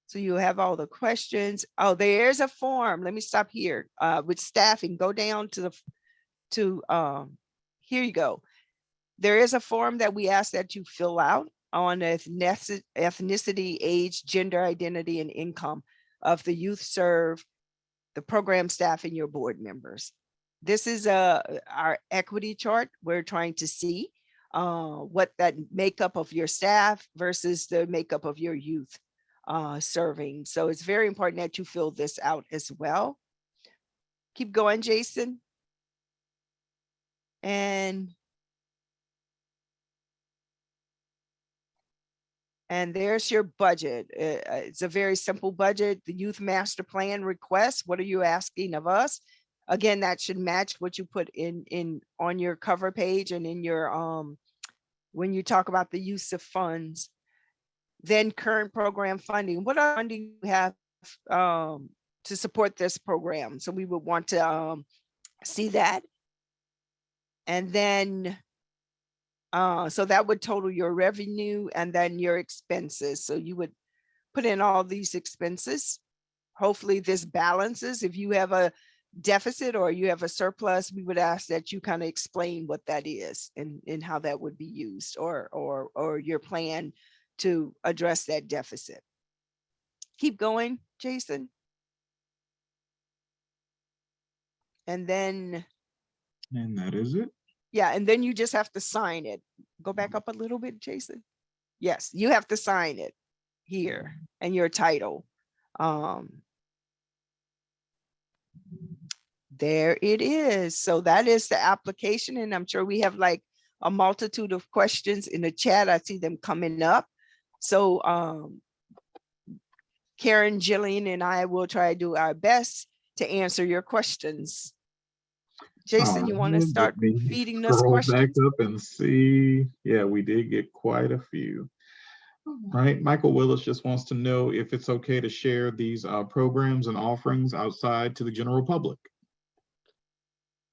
So you have all the questions. Oh, there's a form. Let me stop here with staffing. Go down to here you go. There is a form that we ask that you fill out on ethnicity, age, gender identity, and income of the youth serve, the program staff, and your board members. This is our equity chart. We're trying to see what that makeup of your staff versus the makeup of your youth serving. So it's very important that you fill this out as well. Keep going, Jason. And there's your budget. It's a very simple budget. The youth master plan request. What are you asking of us? Again, that should match what you put in on your cover page and in your when you talk about the use of funds. Then current program funding. What funding you have to support this program? So we would want to see that. And then so that would total your revenue and then your expenses. So you would put in all these expenses. Hopefully this balances. If you have a deficit or you have a surplus, we would ask that you kind of explain what that is and how that would be used or your plan to address that deficit. Keep going, Jason. And then. And that is it. Yeah, and then you just have to sign it. Go back up a little bit, Jason. Yes, you have to sign it here and your title. There it is. So that is the application. And I'm sure we have like a multitude of questions in the chat. I see them coming up. So Karen, Jillian, and I will try to do our best to answer your questions. Jason, you want to start feeding those scroll questions? back up and see. Yeah, we did get quite a few. Right. Michael Willis just wants to know if it's okay to share these programs and offerings outside to the general public.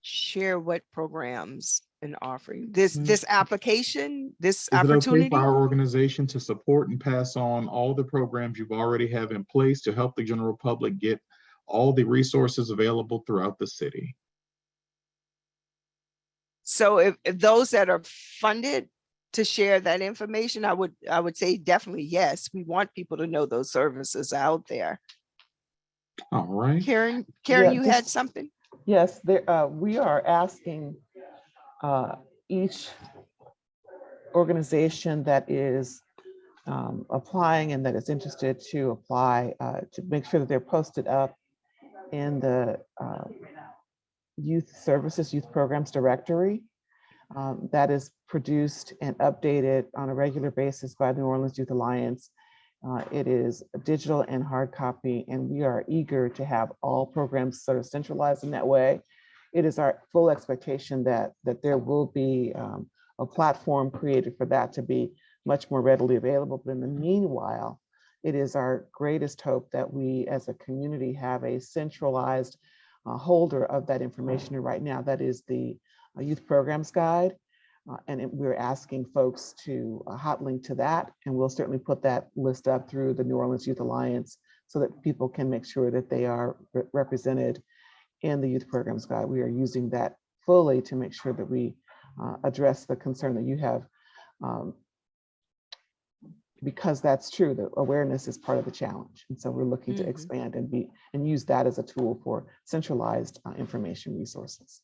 Share what programs and offering? This application, this Is opportunity? It okay for our organization to support and pass on all the programs you've already have in place to help the general public get all the resources available throughout the city? So if those that are funded to share that information, I would say definitely yes. We want people to know those services out there. All right. Karen, Yeah, you had something? Yes, we are asking each organization that is applying and that is interested to apply to make sure that they're posted up in the Youth Services, Youth Programs Directory that is produced and updated on a regular basis by the New Orleans Youth Alliance. It is digital and hard copy, and we are eager to have all programs sort of centralized in that way. It is our full expectation that there will be a platform created for that to be much more readily available. But in the meanwhile, it is our greatest hope that we as a community have a centralized holder of that information. And right now, that is the Youth Programs Guide. And we're asking folks to hot link to that. And we'll certainly put that list up through the New Orleans Youth Alliance so that people can make sure that they are represented in the Youth Programs Guide. We are using that fully to make sure that we address the concern that you have, because that's true, the awareness is part of the challenge. And so we're looking to expand and use that as a tool for centralized information resources.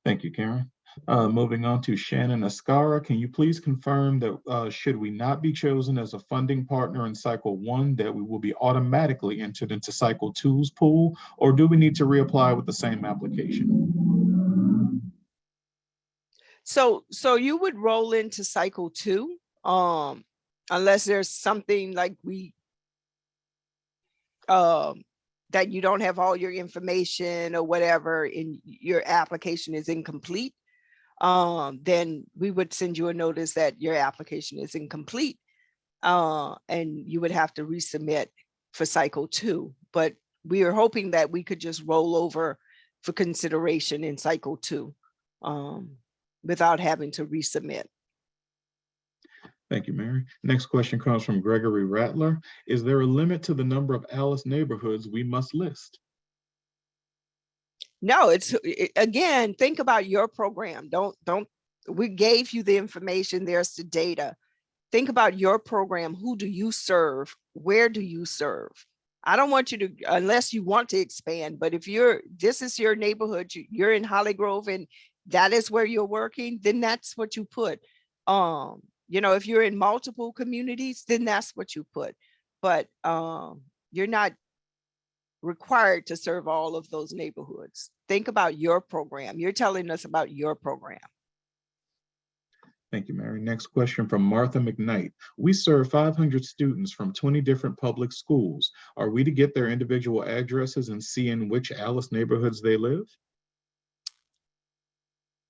Thank you, Karen. Moving on to Shannon Ascara, can you please confirm that should we not be chosen as a funding partner in cycle 1, that we will be automatically entered into cycle 2's pool, or do we need to reapply with the same application? So you would roll into cycle 2, unless there's something like that you don't have all your information or whatever, and your application is incomplete. Then we would send you a notice that your application is incomplete, and you would have to resubmit for cycle 2. But we are hoping that we could just roll over for consideration in cycle 2, without having to resubmit. Thank you, Mary. Next question comes from Gregory Rattler. Is there a limit to the number of Alice neighborhoods we must list? No, again, think about your program. We gave you the information, there's the data. Think about your program. Who do you serve? Where do you serve? I don't want you to, unless you want to expand, but if this is your neighborhood, you're in Holly Grove and that is where you're working, then that's what you put. If you're in multiple communities, then that's what you put. But you're not required to serve all of those neighborhoods. Think about your program. You're telling us about your program. Thank you, Mary. Next question from Martha McKnight. We serve 500 students from 20 different public schools. Are we to get their individual addresses and see in which Alice neighborhoods they live?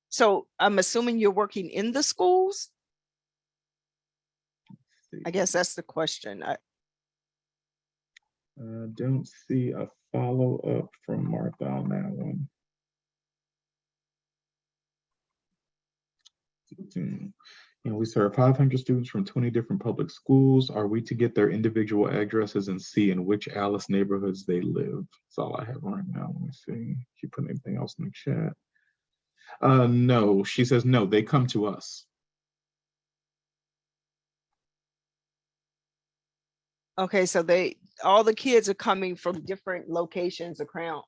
So I'm assuming you're working in the schools? I guess that's the question. I don't see a follow-up from Martha on that one. And we serve 500 students from 20 different public schools. Are we to get their individual addresses and see in which Alice neighborhoods they live? That's all I have right now. Let me see. She put anything else in the chat? No, she says no, they come to us. Okay, so all the kids are coming from different locations around,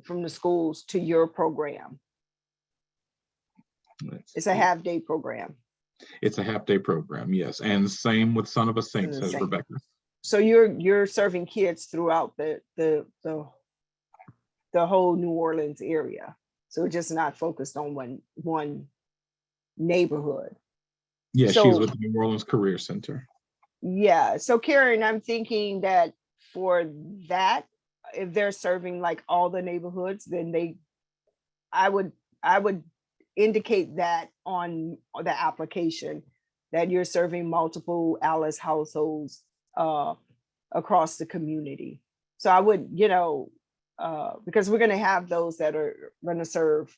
from the schools to your program. It's a half-day program. It's a half-day program, yes, and same with Son of a Saint, says Rebecca. So you're serving kids throughout the whole New Orleans area. So just not focused on one neighborhood. Yeah, she's with the New Orleans Career Center. Yeah, so Karen, I'm thinking that for that, if they're serving like all the neighborhoods, then I would indicate that on the application that you're serving multiple Alice households across the community. So I would, because we're going to have those that are going to serve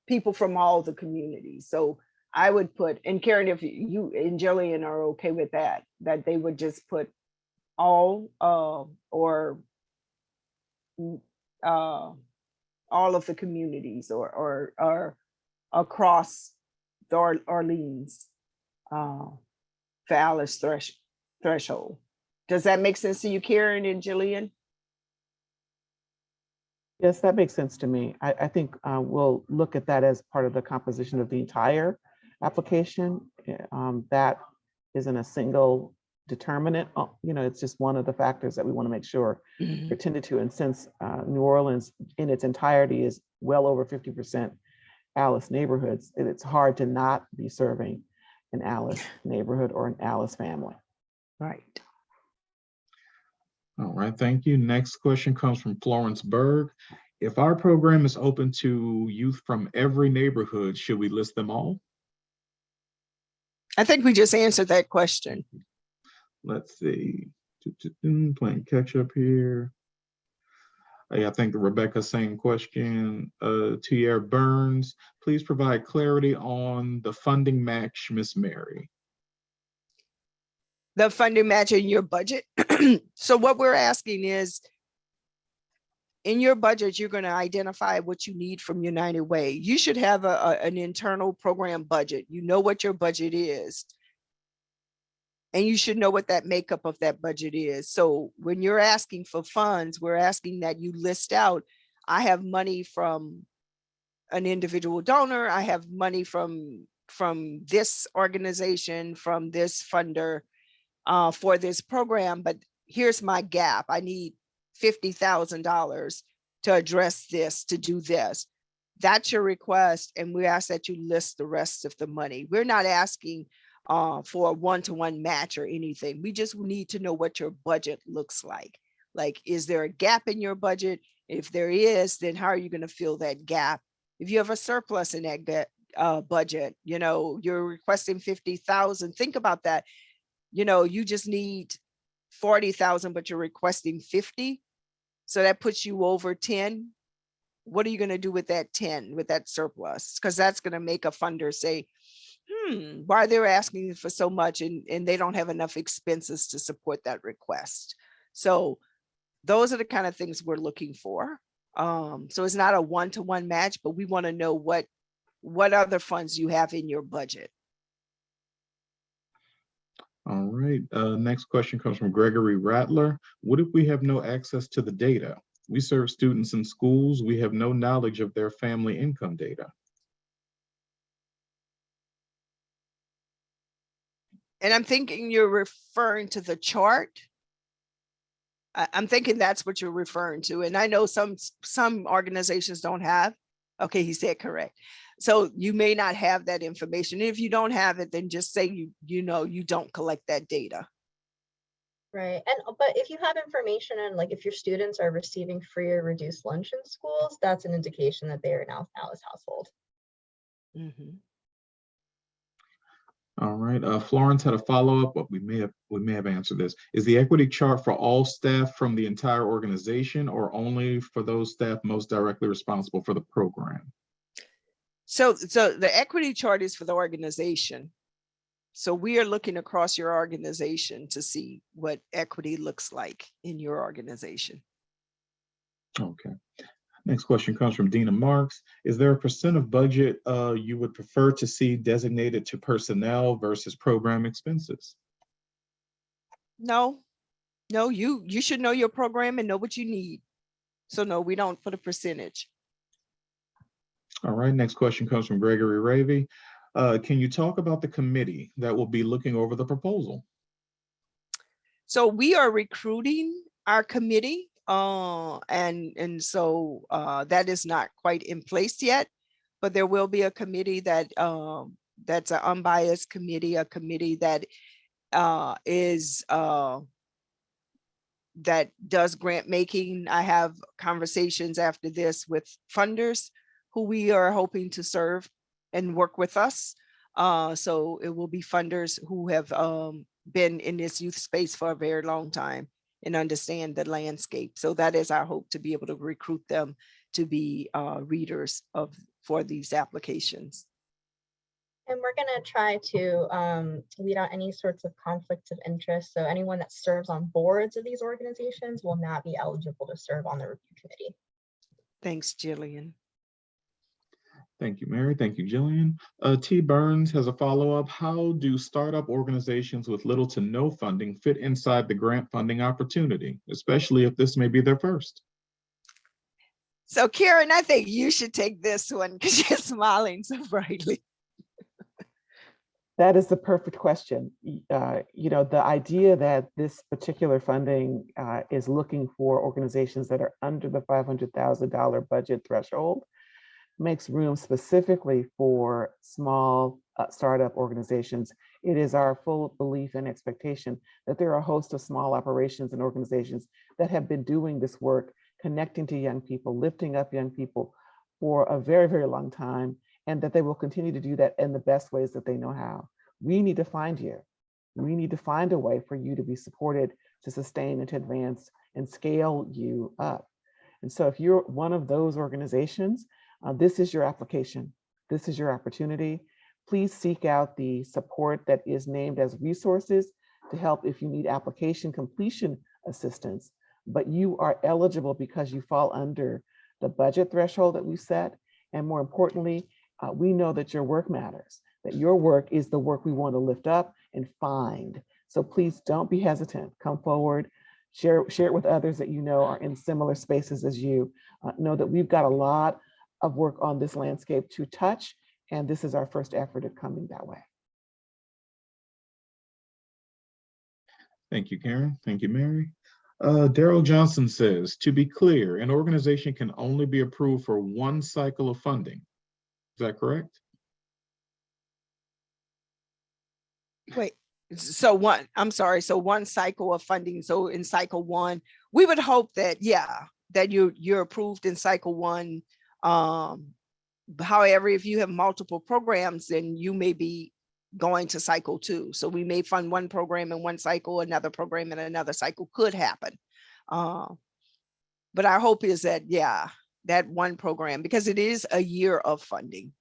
people from all the communities. So I would put, and Karen, if you and Jillian are okay with that they would just put all or all of the communities or across the Orleans for Alice threshold. Does that make sense to you, Karen and Jillian? Yes, that makes sense to me. I think we'll look at that as part of the composition of the entire application. That isn't a single determinant. It's just one of the factors that we want to make sure are tended to. And since New Orleans in its entirety is well over 50% Alice neighborhoods, it's hard to not be serving an Alice neighborhood or an Alice family. Right. All right, thank you. Next question comes from Florence Berg. If our program is open to youth from every neighborhood, should we list them all? I think we just answered that question. Let's see. Playing catch up here. I think Rebecca's same question. Tierre Burns, please provide clarity on the funding match, Miss Mary. The funding match in your budget. So what we're asking is, in your budget, you're going to identify what you need from United Way. You should have an internal program budget. You know what your budget is. And you should know what that makeup of that budget is. So when you're asking for funds, we're asking that you list out, I have money from an individual donor, I have money from this organization, from this funder for this program, but here's my gap. I need $50,000 to address this, to do this. That's your request, and we ask that you list the rest of the money. We're not asking for a one-to-one match or anything. We just need to know what your budget looks like. Like, is there a gap in your budget? If there is, then how are you going to fill that gap? If you have a surplus in that budget, you know, you're requesting 50,000, think about that. You know, you just need 40,000, but you're requesting 50. So that puts you over 10. What are you going to do with that 10, with that surplus? Because that's going to make a funder say, why they're asking for so much, and they don't have enough expenses to support that request. So those are the kind of things we're looking for. So it's not a one-to-one match, but we want to know what other funds you have in your budget. All right, next question comes from Gregory Rattler. What if we have no access to the data? We serve students in schools. We have no knowledge of their family income data. And I'm thinking you're referring to the chart. I'm thinking that's what you're referring to. And I know some organizations don't have. Okay, he said correct. So you may not have that information. If you don't have it, then just say you know you don't collect that data. Right. But if you have information on, like, if your students are receiving free or reduced lunch in schools, that's an indication that they are now NOLA's household. Mm-hmm. All right, Florence had a follow-up, but we may have answered this. Is the equity chart for all staff from the entire organization, or only for those staff most directly responsible for the program? So the equity chart is for the organization. So we are looking across your organization to see what equity looks like in your organization. Okay. Next question comes from Dina Marks. Is there a percent of budget you would prefer to see designated to personnel versus program expenses? No, you should know your program and know what you need. So no, we don't put a percentage. All right, next question comes from Gregory Ravy. Can you talk about the committee that will be looking over the proposal? So we are recruiting our committee. And so that is not quite in place yet, but there will be a committee that that's an unbiased committee, a committee that that does grant making. I have conversations after this with funders who we are hoping to serve and work with us. So it will be funders who have been in this youth space for a very long time and understand the landscape. So that is our hope, to be able to recruit them to be readers for these applications. And we're going to try to weed out any sorts of conflicts of interest. So anyone that serves on boards of these organizations will not be eligible to serve on the review committee. Thanks, Jillian. Thank you, Mary. Thank you, Jillian. T. Burns has a follow-up. How do startup organizations with little to no funding fit inside the grant funding opportunity, especially if this may be their first? So Karen, I think you should take this one because you're smiling so brightly. That is the perfect question. You know, the idea that this particular funding is looking for organizations that are under the $500,000 budget threshold makes room specifically for small startup organizations. It is our full belief and expectation that there are a host of small operations and organizations that have been doing this work, connecting to young people, lifting up young people for a very, very long time, and that they will continue to do that in the best ways that they know how. We need to find you. We need to find a way for you to be supported, to sustain and to advance and scale you up. And so if you're one of those organizations, this is your application. This is your opportunity. Please seek out the support that is named as resources to help if you need application completion assistance, but you are eligible because you fall under the budget threshold that we set. And more importantly, we know that your work matters, that your work is the work we want to lift up and find. So please don't be hesitant. Come forward, share it with others that you know are in similar spaces as you. Know that we've got a lot of work on this landscape to touch, and this is our first effort at coming that way. Thank you, Karen. Thank you, Mary. Daryl Johnson says, to be clear, an organization can only be approved for one cycle of funding. Is that correct? Wait, so one, I'm sorry, so one cycle of funding. So in cycle one, we would hope that, yeah, that you're approved in cycle one. However, if you have multiple programs, then you may be going to cycle two. So we may fund one program in one cycle, another program in another cycle could happen. But our hope is that, yeah, that one program, because it is a year of funding.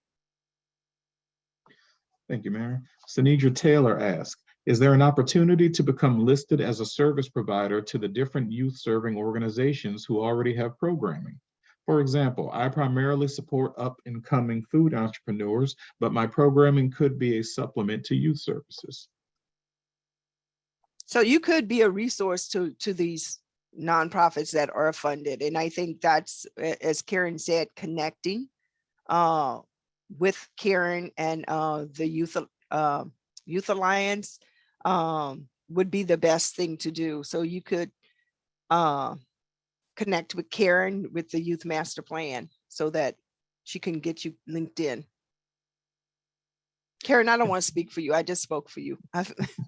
Thank you, Mary. Sanidra Taylor asks, is there an opportunity to become listed as a service provider to the different youth serving organizations who already have programming? For example, I primarily support up and coming food entrepreneurs, but my programming could be a supplement to youth services. So you could be a resource to these nonprofits that are funded. And I think that's, as Karen said, connecting with Karen and the Youth Alliance would be the best thing to do. So you could connect with Karen with the Youth Master Plan so that she can get you linked in. Karen, I don't want to speak for you. I just spoke for you.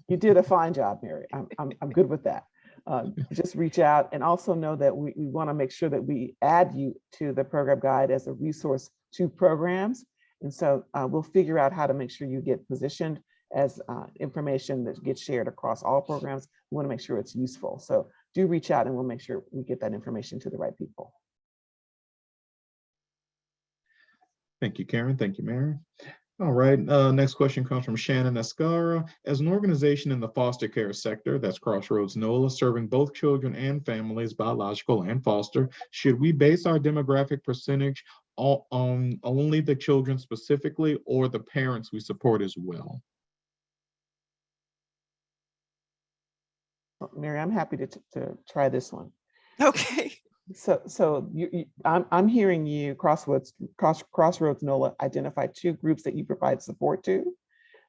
You did a fine job, Mary. I'm good with that. Just reach out, and also know that we want to make sure that we add you to the program guide as a resource to programs. And so we'll figure out how to make sure you get positioned as information that gets shared across all programs. We want to make sure it's useful. So do reach out and we'll make sure we get that information to the right people. Thank you, Karen. Thank you, Mary. All right, next question comes from Shannon Escara. As an organization in the foster care sector, that's Crossroads NOLA, serving both children and families, biological and foster, should we base our demographic percentage on only the children specifically, or the parents we support as well? Mary, I'm happy to try this one. Okay. So I'm hearing you, Crossroads NOLA, identify two groups that you provide support to.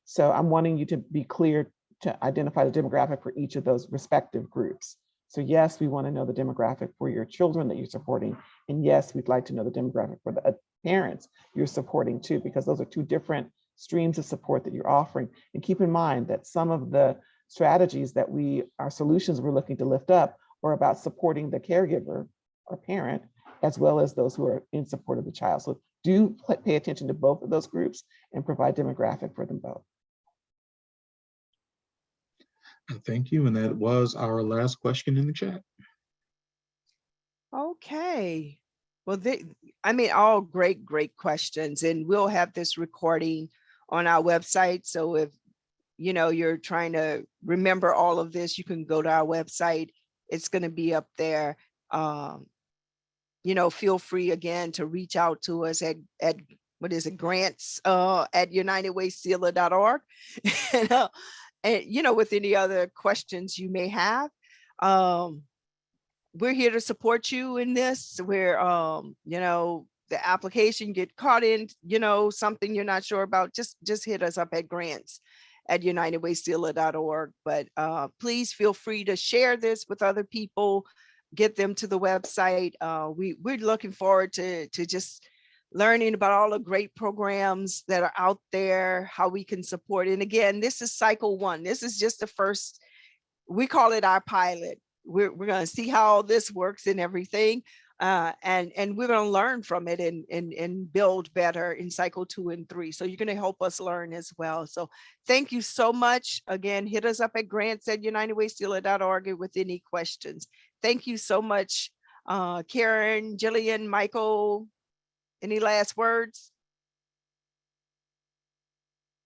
So I'm wanting you to be clear to identify the demographic for each of those respective groups. So yes, we want to know the demographic for your children that you're supporting. And yes, we'd like to know the demographic for the parents you're supporting too, because those are two different streams of support that you're offering. And keep in mind that some of the strategies that our solutions we're looking to lift up are about supporting the caregiver or parent, as well as those who are in support of the child. So do pay attention to both of those groups and provide demographic for them both. Thank you. And that was our last question in the chat. Okay. Well, all great questions. And we'll have this recording on our website. So if you're trying to remember all of this, you can go to our website. It's going to be up there. Feel free again to reach out to us at what is it, grants at unitedwaysealer.org. and with any other questions you may have. We're here to support you in this. Where the application get caught in something you're not sure about, just hit us up at grants at unitedwaysealer.org. But please feel free to share this with other people, get them to the website. We're looking forward to just learning about all the great programs that are out there, how we can support. And again, this is cycle one. This is just the first, we call it our pilot. We're going to see how this works and everything. And we're going to learn from it and build better in cycle 2 and 3. So you're going to help us learn as well. So thank you so much. Again, hit us up at grants@unitedwaysealer.org with any questions. Thank you so much, Karen, Jillian, Michael. Any last words?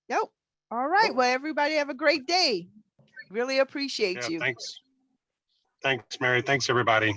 Nope. All right. Well, everybody have a great day. Really appreciate you. Thanks. Thanks, Mary. Thanks, everybody.